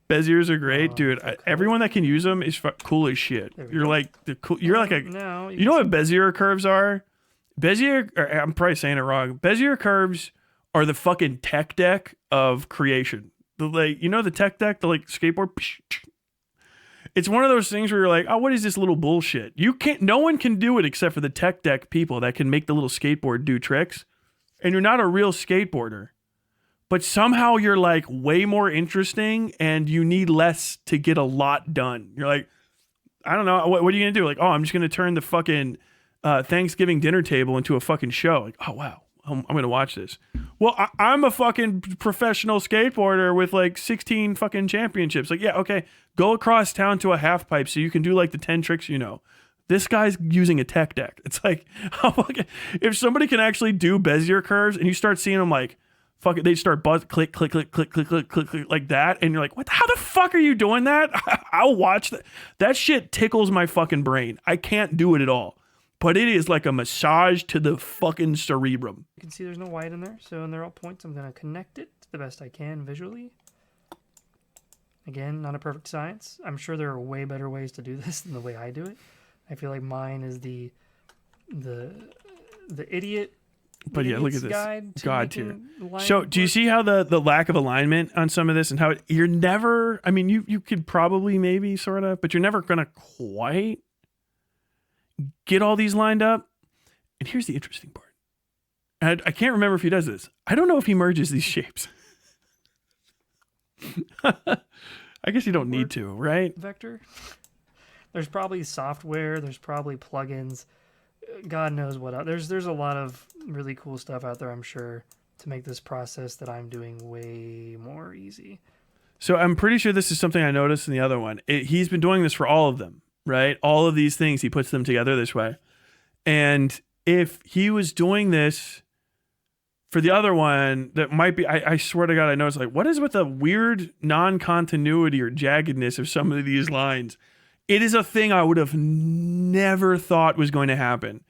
Beziers are great, dude. Everyone that can use them is cool as shit. You're go. like the cool. You're like a. No, you know what Bezier curves are? I'm probably saying it wrong. Bezier curves are the fucking tech deck of creation. The tech deck, the like skateboard. It's one of those things where you're like, oh, what is this little bullshit? You can't. No one can do it except for the tech deck people that can make the little skateboard do tricks. And you're not a real skateboarder. But somehow you're like way more interesting and you need less to get a lot done. You're like, I don't know. What are you going to do? Like, oh, I'm just going to turn the fucking Thanksgiving dinner table into a fucking show. Like, oh, wow. I'm going to watch this. Well, I'm a fucking professional skateboarder with like 16 fucking championships. Like, yeah, okay. Go across town to a half pipe so you can do like the 10 tricks you know. This guy's using a tech deck. It's like, if somebody can actually do Bezier curves and you start seeing them like, fuck it, they start click, click, click, click, click, click, click, click, like that. And you're like, what? How the fuck are you doing that? I'll watch that. That shit tickles my fucking brain. I can't do it at all. But it is like a massage to the fucking cerebrum. You can see there's no white in there. So when they're all points, I'm going to connect it the best I can visually. Again, not a perfect science. I'm sure there are way better ways to do this than the way I do it. I feel like mine is the idiot. But yeah, look at this. God tier. So do you see how the lack of alignment on some of this and how you're never, I mean, you could probably maybe sort of, but you're never going to quite get all these lined up. And here's the interesting part. And I can't remember if he does this. I don't know if he merges these shapes. I guess you don't need to, right? Vector. There's probably software. There's probably plugins. God knows what. There's a lot of really cool stuff out there, I'm sure, to make this process that I'm doing way more easy. So I'm pretty sure this is something I noticed in the other one. He's been doing this for all of them, right? All of these things, he puts them together this way. And if he was doing this for the other one, that might be, I swear to God, I noticed, like, what is with the weird non-continuity or jaggedness of some of these lines? It is a thing I would have never thought was going to happen,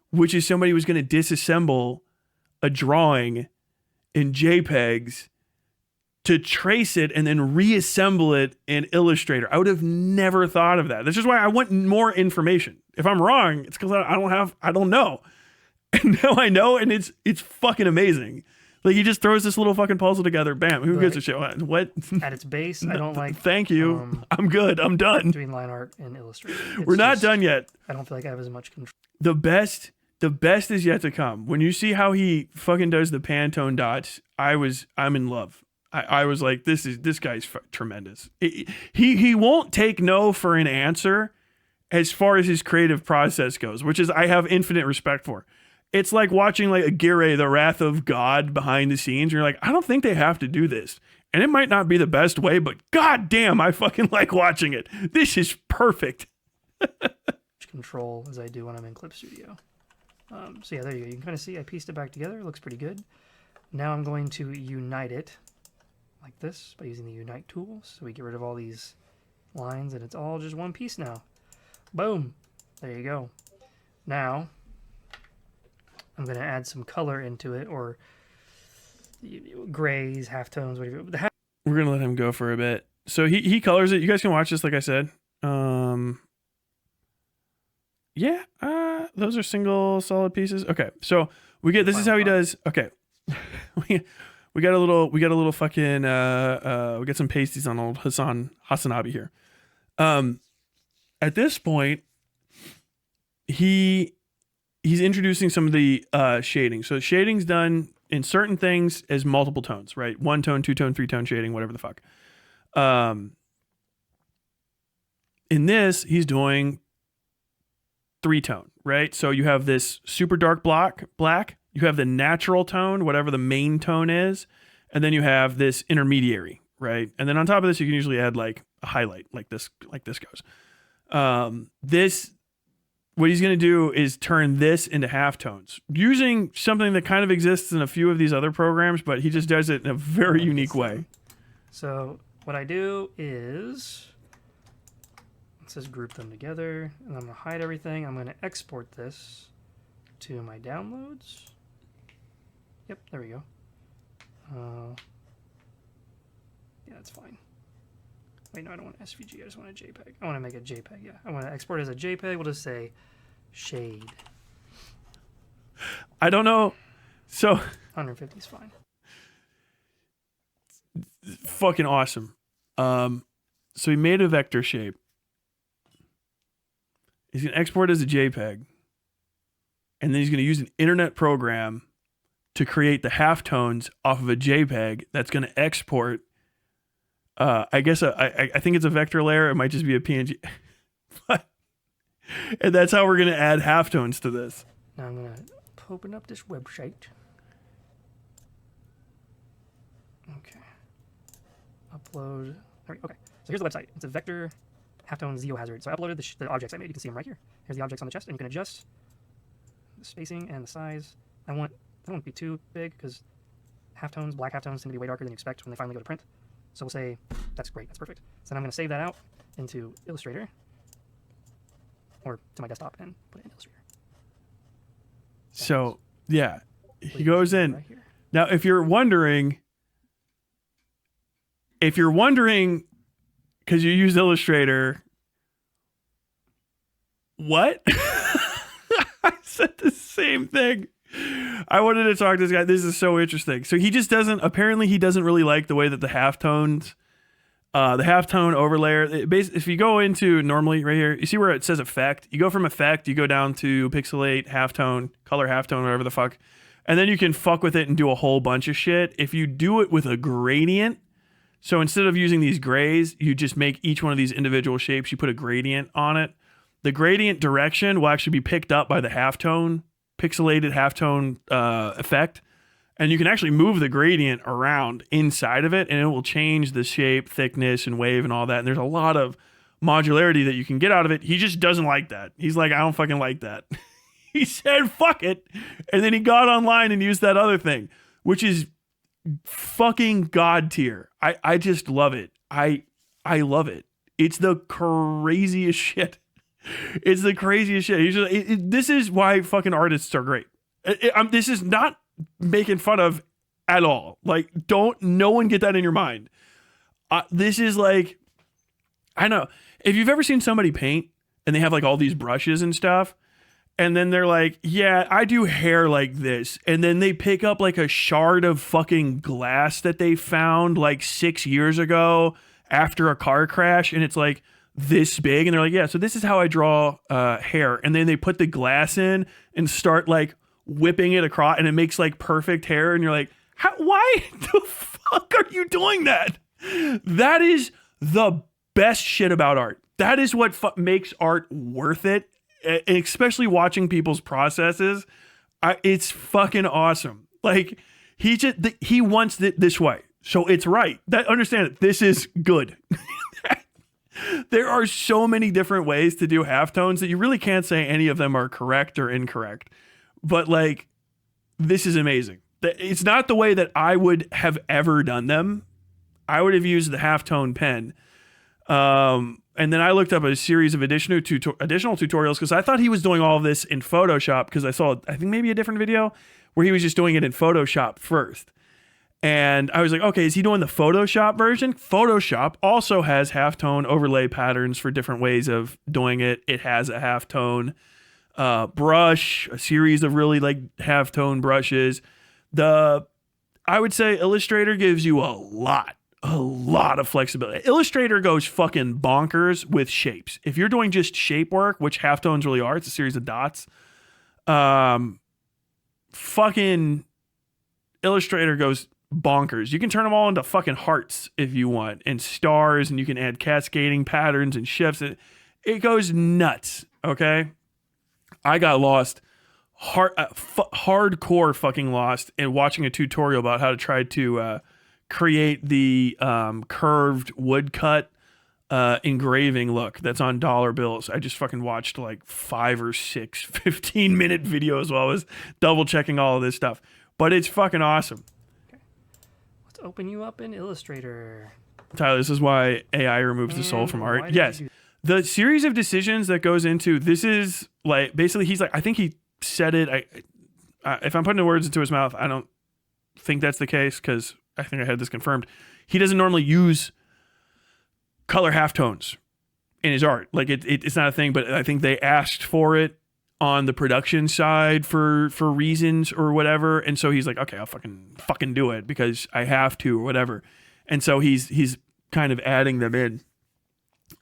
which is somebody was going to disassemble a drawing in JPEGs to trace it and then reassemble it in Illustrator. I would have never thought of that. This is why I want more information. If I'm wrong, it's because I don't know. And now I know, and it's fucking amazing. Like, he just throws this little fucking puzzle together. Bam. Who gives a shit? What? At its base, I don't like... Thank you. I'm good. I'm done. Doing line art in Illustrator. We're not done yet. I don't feel like I have as much control. The best is yet to come. When you see how he fucking does the Pantone dots, I'm in love. I was like, this guy's tremendous. He won't take no for an answer as far as his creative process goes, which is I have infinite respect for. It's like watching like Aguirre, the Wrath of God behind the scenes. You're like, I don't think they have to do this. And it might not be the best way, but god damn, I fucking like watching it. This is perfect. Control as I do when I'm in Clip Studio. So yeah, there you go. You can kind of see I pieced it back together. It looks pretty good. Now I'm going to unite it like this by using the Unite tool. So we get rid of all these lines and it's all just one piece now. Boom. There you go. Now I'm going to add some color into it, or grays, halftones, whatever. We're going to let him go for a bit. So he colors it. You guys can watch this, like I said. Yeah, those are single solid pieces. Okay, so this is how he does. Okay, we got a little fucking we got some pasties on old Hasan Abi here. At this point, he's introducing some of the shading. So shading's done in certain things as multiple tones, right? 1 tone, 2 tone, 3 tone shading, whatever the fuck. In this, he's doing 3 tone, right? So you have this super dark black, you have the natural tone, whatever the main tone is, and then you have this intermediary, right? And then on top of this, you can usually add like a highlight, like this goes. What he's going to do is turn this into halftones using something that kind of exists in a few of these other programs, but he just does it in a very unique way. So what I do is, it says group them together, and I'm going to hide everything. I'm going to export this to my downloads. Yep, there we go. Yeah, that's fine. Wait, no, I don't want SVG. I just want a JPEG. I want to make a JPEG, yeah. I want to export it as a JPEG. We'll just say shade. I don't know. So 150 is fine. Fucking awesome. So he made a vector shape. He's going to export it as a JPEG. And then he's going to use an internet program to create the halftones off of a JPEG that's going to export. I guess I think it's a vector layer. It might just be a PNG. And that's how we're going to add halftones to this. Now I'm going to open up this website. Okay. Upload. Okay. So here's the website. It's a vector halftone Zeo hazard. So I uploaded the objects I made. You can see them right here. Here's the objects on the chest, and you can adjust the spacing and the size. I don't want it to be too big because halftones, black halftones, tend to be way darker than you expect when they finally go to print. So we'll say, that's great, that's perfect. So then I'm going to save that out into Illustrator, or to my desktop, and put it in Illustrator. So, yeah, he goes in. Right now, if you're wondering, because you use Illustrator, what? I said the same thing. I wanted to talk to this guy. This is so interesting. So he doesn't really like the way that the halftones, the halftone overlayer, if you go into normally right here, you see where it says effect, you go from effect, you go down to pixelate, halftone, color halftone, whatever the fuck. And then you can fuck with it and do a whole bunch of shit. If you do it with a gradient, so instead of using these grays, you just make each one of these individual shapes, you put a gradient on it. The gradient direction will actually be picked up by the halftone, pixelated halftone effect, and you can actually move the gradient around inside of it, and it will change the shape, thickness, and wave and all that. And there's a lot of modularity that you can get out of it. He just doesn't like that. He's like, I don't fucking like that. He said, fuck it. And then he got online and used that other thing, which is fucking god tier. I just love it. I love it. It's the craziest shit. It's the craziest shit. This is why fucking artists are great. This is not making fun of at all. Like, no one get that in your mind. This is like, I know. If you've ever seen somebody paint and they have like all these brushes and stuff, and then they're like, yeah, I do hair like this. And then they pick up like a shard of fucking glass that they found like 6 years ago after a car crash. And it's like this big. And they're like, yeah, so this is how I draw hair. And then they put the glass in and start like whipping it across, and it makes like perfect hair. And you're like, why the fuck are you doing that? That is the best shit about art. That is what makes art worth it. And especially watching people's processes. It's fucking awesome. Like, he wants it this way. So it's right. Understand it. This is good. There are so many different ways to do halftones that you really can't say any of them are correct or incorrect. But like, this is amazing. It's not the way that I would have ever done them. I would have used the halftone pen. And then I looked up a series of additional tutorials because I thought he was doing all of this in Photoshop, because I think maybe a different video where he was just doing it in Photoshop first. And I was like, okay, is he doing the Photoshop version? Photoshop also has halftone overlay patterns for different ways of doing it. It has a halftone brush, a series of really like halftone brushes. I would say Illustrator gives you a lot a lot of flexibility. Illustrator goes fucking bonkers with shapes. If you're doing just shape work, which halftones really are, it's a series of dots. Fucking Illustrator goes bonkers. You can turn them all into fucking hearts if you want, and stars, and you can add cascading patterns and shifts. It goes nuts. Okay, I got lost, hardcore fucking lost, in watching a tutorial about how to try to create the curved woodcut engraving look that's on dollar bills. I just fucking watched like 5 or 6 15-minute videos while I was double checking all of this stuff. But it's fucking awesome. Okay. Let's open you up in Illustrator. Tyler, this is why AI removes the soul from art. Yes. The series of decisions that goes into this is like, basically he's like, I think he said it. If I'm putting the words into his mouth, I don't think that's the case, because I think I had this confirmed. He doesn't normally use color halftones in his art. Like it's not a thing, but I think they asked for it on the production side for reasons or whatever. And so he's like, okay, I'll fucking do it because I have to or whatever. And so he's kind of adding them in.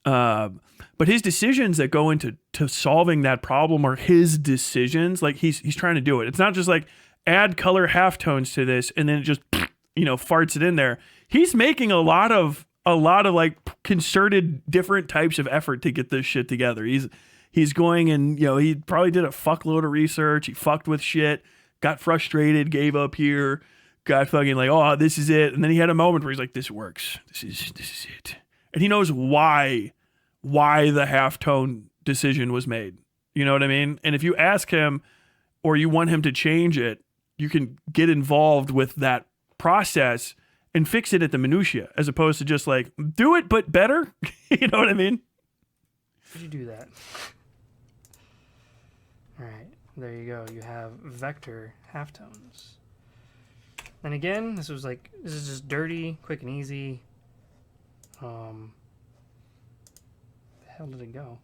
But his decisions that go into solving that problem are his decisions. Like he's trying to do it. It's not just like add color halftones to this and then it just, farts it in there. He's making a lot of like concerted different types of effort to get this shit together. He's going and, he probably did a fuckload of research. He fucked with shit, got frustrated, gave up here, got fucking like, oh, this is it. And then he had a moment where he's like, this works. This is it. And he knows why the halftone decision was made. You know what I mean? And if you ask him or you want him to change it, you can get involved with that process and fix it at the minutia, as opposed to just like, do it, but better. You know what I mean? Did you do that? All right, there you go. You have vector halftones. And again, this is just dirty, quick and easy. The hell did it go?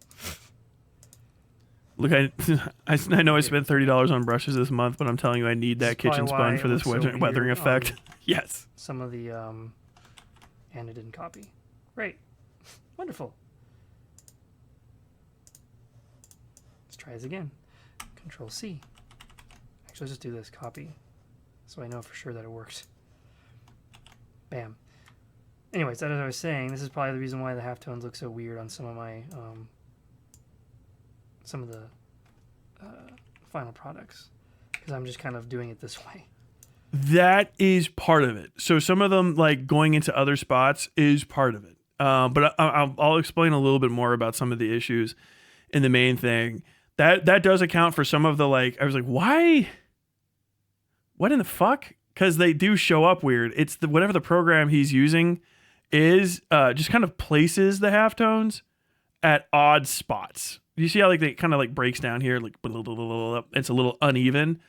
Look, I know I spent $30 on brushes this month, but I'm telling you, I need that kitchen sponge for this weathering effect. Yes. Some of the, and it didn't copy. Great. Wonderful. Let's try this again. Control C. Actually, let's just do this. Copy. So I know for sure that it works. Bam. Anyways, as I was saying, this is probably the reason why the halftones look so weird on some of my, some of the final products, because I'm just kind of doing it this way. That is part of it. So some of them, like going into other spots, is part of it. But I'll explain a little bit more about some of the issues in the main thing. That does account for some of the, like, I was like, why? What in the fuck? Because they do show up weird. It's whatever the program he's using is just kind of places the halftones at odd spots. You see how like they kind of like breaks down here, like it's a little uneven.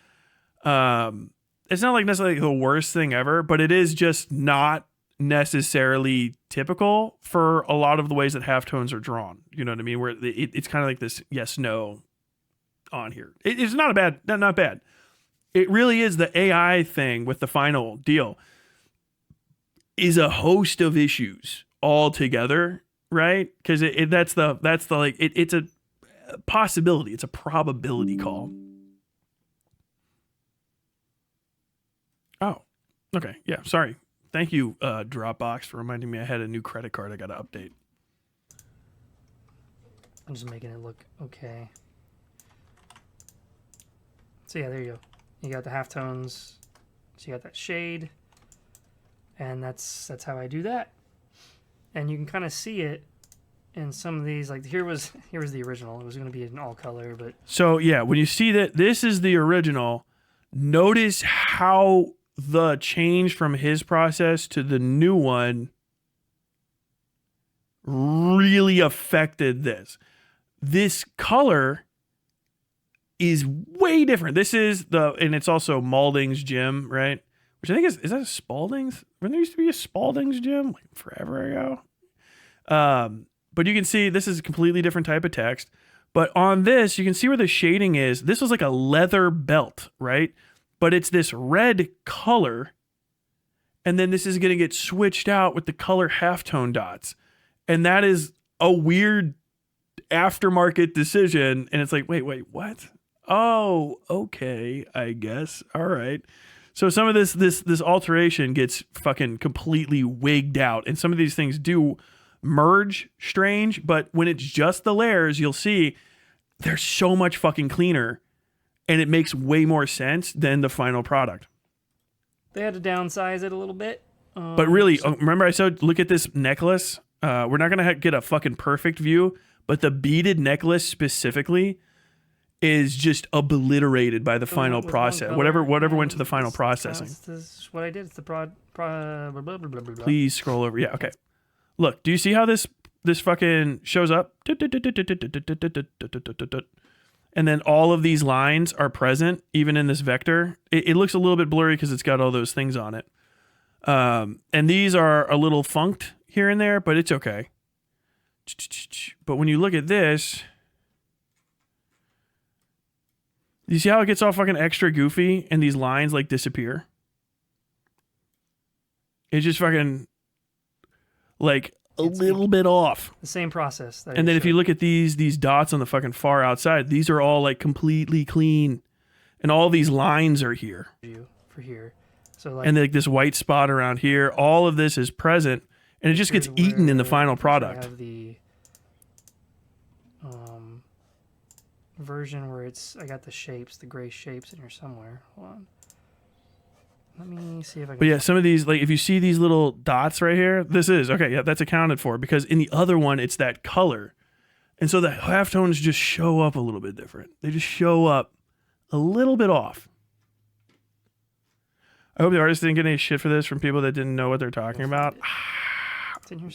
It's not like necessarily the worst thing ever, but it is just not necessarily typical for a lot of the ways that halftones are drawn. You know what I mean? Where it's kind of like this yes no on here. It's not bad. It really is the AI thing with the final deal is a host of issues all together, right? Because that's the like it's a possibility. It's a probability call. Oh, okay. Yeah, sorry. Thank you, Dropbox, for reminding me I had a new credit card I got to update. I'm just making it look okay. So yeah, there you go. You got the halftones. So you got that shade. And that's how I do that. And you can kind of see it in some of these. Like here was the original. It was going to be in all color, but so yeah, when you see that this is the original, notice how the change from his process to the new one really affected this. This color is way different. This is and it's also Malding's gym, right? Which I think is that a Spalding's? When there used to be a Spalding's gym like forever ago. But you can see this is a completely different type of text. But on this, you can see where the shading is. This was like a leather belt, right? But it's this red color. And then this is going to get switched out with the color halftone dots. And that is a weird aftermarket decision. And it's like, wait, what? Oh, okay, I guess. All right. So some of this alteration gets fucking completely wigged out. And some of these things do merge strange, but when it's just the layers, you'll see they're so much fucking cleaner. And it makes way more sense than the final product. They had to downsize it a little bit. But really, remember I said, look at this necklace. We're not going to get a fucking perfect view, but the beaded necklace specifically is just obliterated by the final process. Whatever went to the final processing. This is what I did. It's the blah, blah, blah, blah, blah. Please scroll over. Yeah, okay. Look, do you see how this fucking shows up? And then all of these lines are present, even in this vector. It looks a little bit blurry because it's got all those things on it. And these are a little funked here and there, but it's okay. But when you look at this, you see how it gets all fucking extra goofy and these lines like disappear? It's just fucking like a little bit off. The same process. And then if you look at these dots on the fucking far outside, these are all like completely clean. And all these lines are here. For here. So like, and like this white spot around here, all of this is present and it just gets eaten in the final product. I have the version where I got the shapes, the gray shapes in here somewhere. Hold on. Let me see if I can. But yeah, some of these, like if you see these little dots right here, that's accounted for because in the other one, it's that color. And so the halftones just show up a little bit different. They just show up a little bit off. I hope the artist didn't get any shit for this from people that didn't know what they're talking about.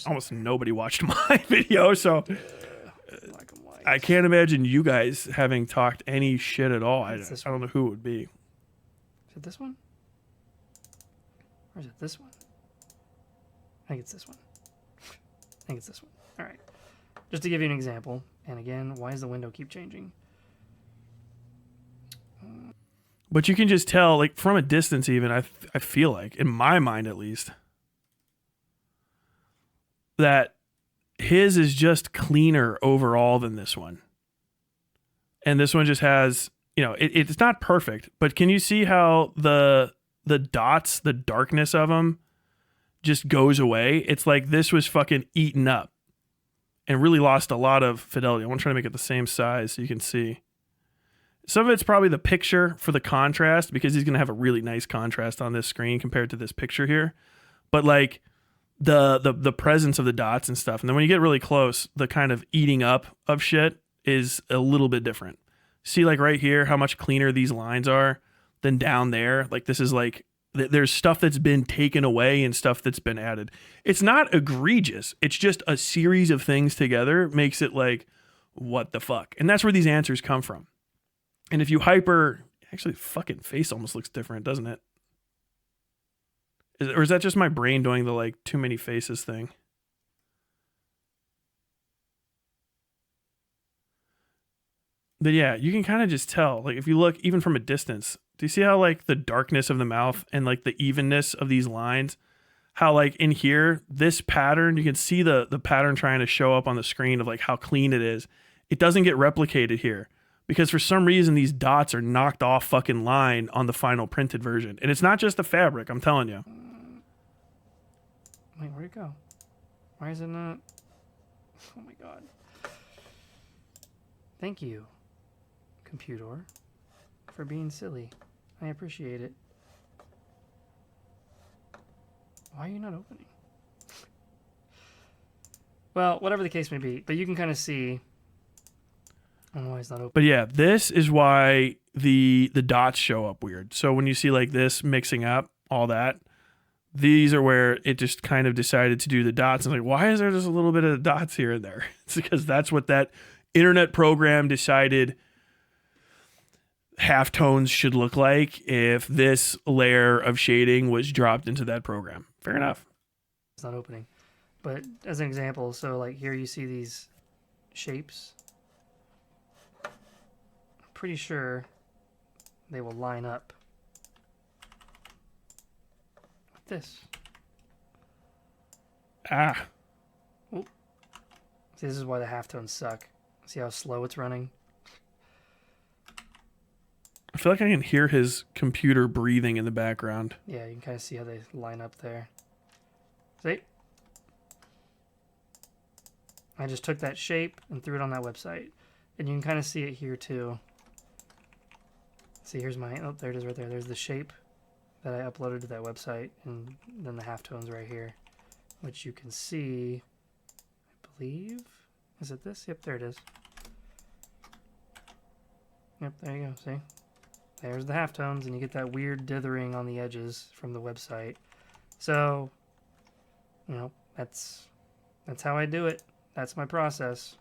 Almost nobody watched my video, so I can't imagine you guys having talked any shit at all. I don't know who it would be. Is it this one? Or is it this one? I think it's this one. I think it's this one. All right. Just to give you an example. And again, why does the window keep changing? But you can just tell, like from a distance even, I feel like, in my mind at least, that his is just cleaner overall than this one. And this one just has, it's not perfect, but can you see how the dots, the darkness of them just goes away? It's like this was fucking eaten up and really lost a lot of fidelity. I want to try to make it the same size so you can see. Some of it's probably the picture for the contrast because he's going to have a really nice contrast on this screen compared to this picture here. But like the presence of the dots and stuff. And then when you get really close, the kind of eating up of shit is a little bit different. See like right here, how much cleaner these lines are than down there. Like this is like, there's stuff that's been taken away and stuff that's been added. It's not egregious. It's just a series of things together makes it like, what the fuck? And that's where these answers come from. And if you actually fucking face almost looks different, doesn't it? Or is that just my brain doing the like too many faces thing? But yeah, you can kind of just tell, like if you look even from a distance, do you see how like the darkness of the mouth and like the evenness of these lines, how like in here, this pattern, you can see the pattern trying to show up on the screen of like how clean it is. It doesn't get replicated here because for some reason these dots are knocked off fucking line on the final printed version. And it's not just the fabric, I'm telling you. Wait, where'd it go? Why is it not? Oh my God. Thank you, computer, for being silly. I appreciate it. Why are you not opening? Well, whatever the case may be, but you can kind of see. I don't know why it's not open. But yeah, this is why the dots show up weird. So when you see like this mixing up all that, these are where it just kind of decided to do the dots. And like, why is there just a little bit of dots here and there? It's because that's what that internet program decided halftones should look like if this layer of shading was dropped into that program. Fair enough. It's not opening. But as an example, so like here you see these shapes. I'm pretty sure they will line up with this. Ah. See, this is why the halftones suck. See how slow it's running? I feel like I can hear his computer breathing in the background. Yeah, you can kind of see how they line up there. See? I just took that shape and threw it on that website. And you can kind of see it here too. See, here's my, oh, there it is right there. There's the shape that I uploaded to that website. And then the halftones right here, which you can see, I believe, is it this? Yep, there it is. Yep, there you go, see? There's the halftones, and you get that weird dithering on the edges from the website. So, you know, that's how I do it. That's my process.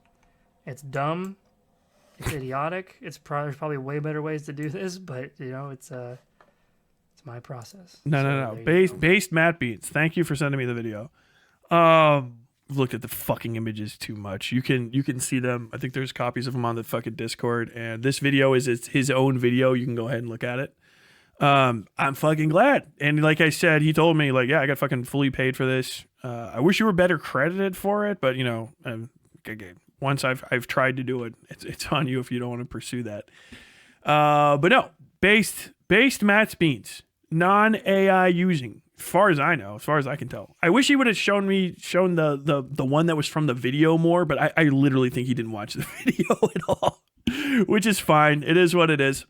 It's dumb. It's idiotic. There's probably way better ways to do this, but you know, it's my process. No. Based Matt Beats. Thank you for sending me the video. Looked at the fucking images too much. You can see them. I think there's copies of them on the fucking Discord, and this video is his own video. You can go ahead and look at it. I'm fucking glad. And like I said, he told me like, yeah, I got fucking fully paid for this. I wish you were better credited for it, but you know, once I've tried to do it, it's on you if you don't want to pursue that. But no, based Matt's Beans, non-AI using, as far as I know, as far as I can tell. I wish he would have shown the one that was from the video more, but I literally think he didn't watch the video at all, which is fine. It is what it is.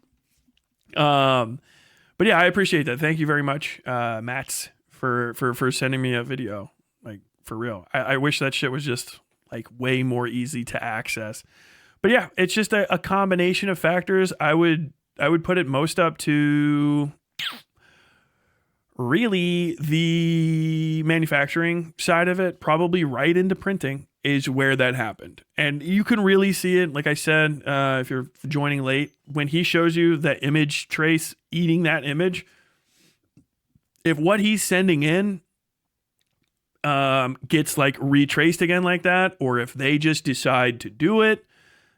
But yeah, I appreciate that. Thank you very much, Mats, for sending me a video. Like, for real. I wish that shit was just like way more easy to access. But yeah, it's just a combination of factors. I would put it most up to really the manufacturing side of it, probably right into printing is where that happened. And you can really see it, like I said, if you're joining late, when he shows you that image trace eating that image, if what he's sending in gets like retraced again like that, or if they just decide to do it,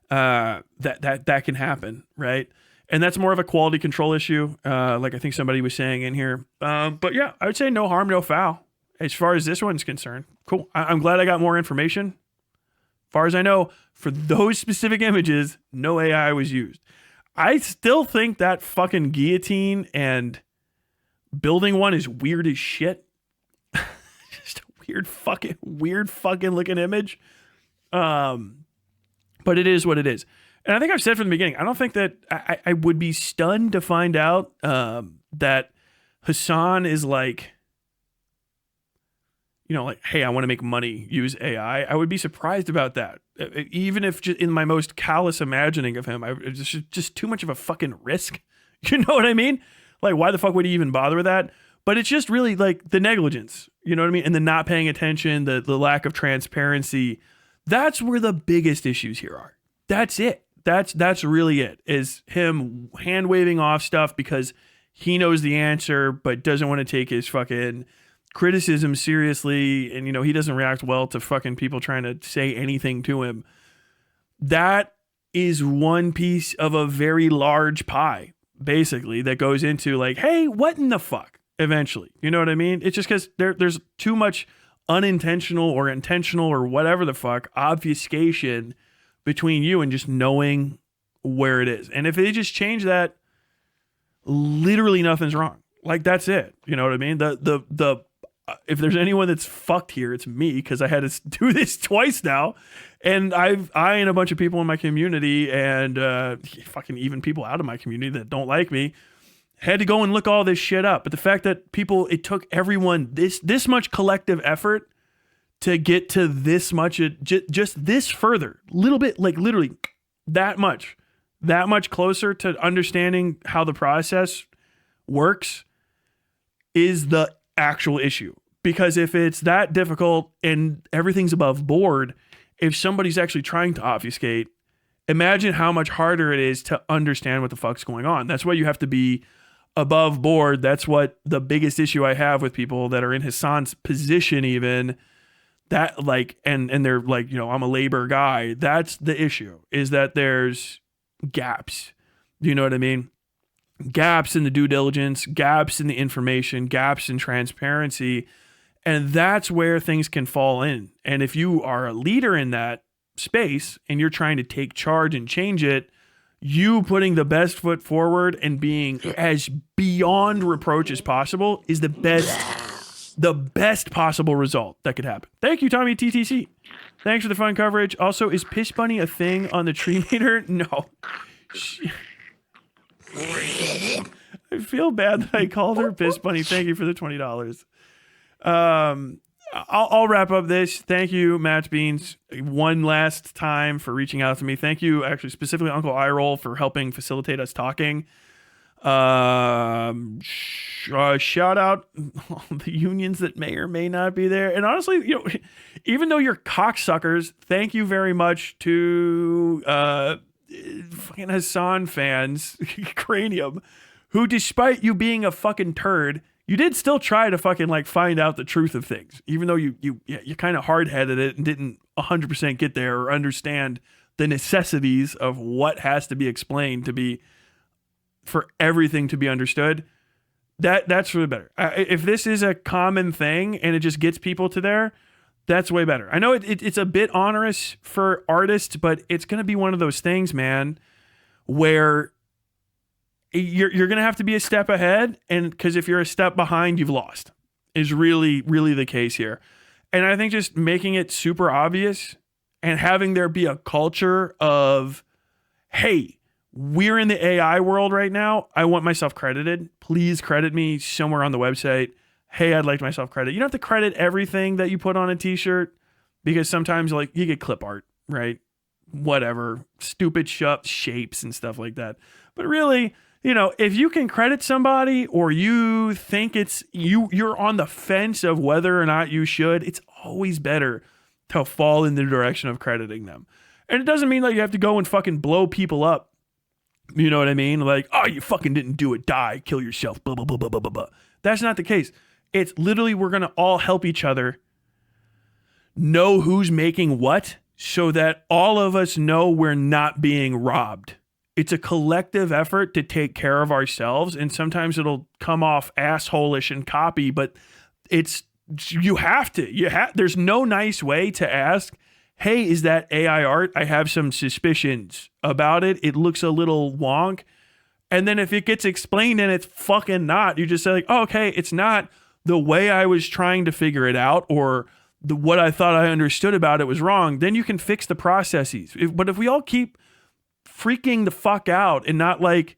that can happen, right? And that's more of a quality control issue, like I think somebody was saying in here. But yeah, I would say no harm, no foul as far as this one's concerned. Cool. I'm glad I got more information. As far as I know, for those specific images, no AI was used. I still think that fucking guillotine and building one is weird as shit. Just a weird fucking looking image. But it is what it is. And I think I've said from the beginning, I don't think that I would be stunned to find out that Hasan is like, you know, like, hey, I want to make money, use AI. I would be surprised about that. Even if just in my most callous imagining of him, it's just too much of a fucking risk. You know what I mean? Like, why the fuck would he even bother with that? But it's just really like the negligence, you know what I mean? And the not paying attention, the lack of transparency. That's where the biggest issues here are. That's it. That's really it, is him hand waving off stuff because he knows the answer, but doesn't want to take his fucking criticism seriously. And, you know, he doesn't react well to fucking people trying to say anything to him. That is one piece of a very large pie, basically, that goes into like, hey, what in the fuck? Eventually, you know what I mean? It's just because there's too much unintentional or intentional or whatever the fuck obfuscation between you and just knowing where it is. And if they just change that, literally nothing's wrong. Like, that's it. You know what I mean? If there's anyone that's fucked here, it's me, because I had to do this twice now. And I and a bunch of people in my community and fucking even people out of my community that don't like me had to go and look all this shit up. But the fact that it took everyone this much collective effort to get to this much, just this further, little bit, like literally that much closer to understanding how the process works is the actual issue. Because if it's that difficult and everything's above board, if somebody's actually trying to obfuscate, imagine how much harder it is to understand what the fuck's going on. That's why you have to be above board. That's what the biggest issue I have with people that are in Hasan's position, even that, like, and they're like, you know, I'm a labor guy. That's the issue, is that there's gaps. Do you know what I mean? Gaps in the due diligence, gaps in the information, gaps in transparency. And that's where things can fall in. And if you are a leader in that space and you're trying to take charge and change it, you putting the best foot forward and being as beyond reproach as possible is the best possible result that could happen. Thank you, Tommy TTC. Thanks for the fun coverage. Also, is Piss Bunny a thing on the tree meter? No. I feel bad that I called her Piss Bunny. Thank you for the $20. I'll wrap up this. Thank you, Matt Beans, one last time for reaching out to me. Thank you, actually, specifically Uncle Iroll for helping facilitate us talking. Shout out the unions that may or may not be there. And honestly, even though you're cocksuckers, thank you very much to fucking Hasan fans, Cranium, who, despite you being a fucking turd, you did still try to fucking like find out the truth of things, even though you kind of hard-headed it and didn't 100% get there or understand the necessities of what has to be explained to be for everything to be understood. That's really better. If this is a common thing and it just gets people to there, that's way better. I know it's a bit onerous for artists, but it's going to be one of those things, man, where you're going to have to be a step ahead, and because if you're a step behind, you've lost, is really, really the case here. And I think just making it super obvious and having there be a culture of, hey, we're in the AI world right now. I want myself credited. Please credit me somewhere on the website. Hey, I'd like myself credit. You don't have to credit everything that you put on a t-shirt, because sometimes like you get clip art, right? Whatever, stupid shapes and stuff like that. But really, if you can credit somebody, or you think you're on the fence of whether or not you should, it's always better to fall in the direction of crediting them. And it doesn't mean like you have to go and fucking blow people up. You know what I mean? Like, oh, you fucking didn't do it. Die, kill yourself. Blah, blah, blah, blah, blah, blah. That's not the case. It's literally, we're going to all help each other know who's making what, so that all of us know we're not being robbed. It's a collective effort to take care of ourselves. And sometimes it'll come off asshole-ish and copy, but you have to. There's no nice way to ask, hey, is that AI art? I have some suspicions about it. It looks a little wonk. And then if it gets explained and it's fucking not, you just say like, oh, okay, it's not the way I was trying to figure it out, or what I thought I understood about it was wrong. Then you can fix the processes. But if we all keep freaking the fuck out and not like,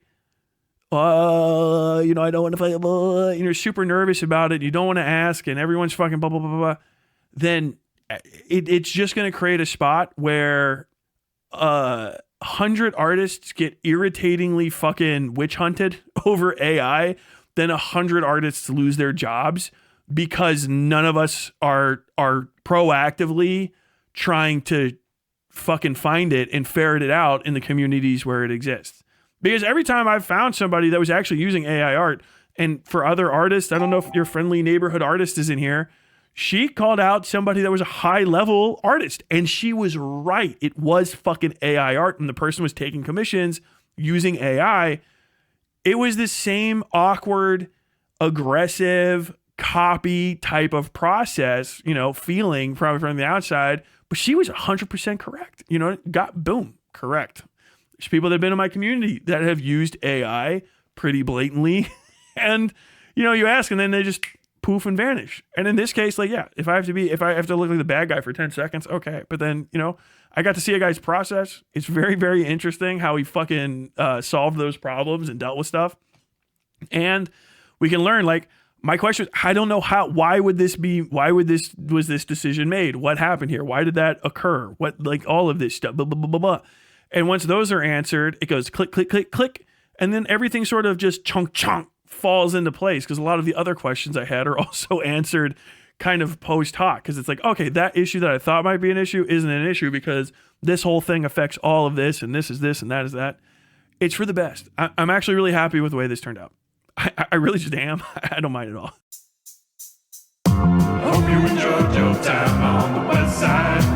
I don't want to play, and you're super nervous about it, you don't want to ask, and everyone's fucking blah, blah, blah, blah, then it's just going to create a spot where 100 artists get irritatingly fucking witch hunted over AI, then 100 artists lose their jobs because none of us are proactively trying to fucking find it and ferret it out in the communities where it exists. Because every time I've found somebody that was actually using AI art, and for other artists, I don't know if your friendly neighborhood artist is in here, she called out somebody that was a high level artist, and she was right. It was fucking AI art, and the person was taking commissions using AI. It was the same awkward, aggressive, copy type of process, feeling from the outside, but she was 100% correct. Boom, correct. There's people that have been in my community that have used AI pretty blatantly, and you ask, and then they just poof and vanish. And in this case, like, yeah, if I have to look like the bad guy for 10 seconds, okay. But then, I got to see a guy's process. It's very, very interesting how he fucking solved those problems and dealt with stuff. And we can learn, like, my question is, I don't know why was this decision made? What happened here? Why did that occur? What, like, all of this stuff, blah, blah, blah, blah, blah. And once those are answered, it goes click, click, click, click. And then everything sort of just chunk falls into place, because a lot of the other questions I had are also answered kind of post hoc, because it's like, okay, that issue that I thought might be an issue isn't an issue because this whole thing affects all of this, and this is this, and that is that. It's for the best. I'm actually really happy with the way this turned out. I really just am. I don't mind at all. Hope you enjoyed your time on the Westside.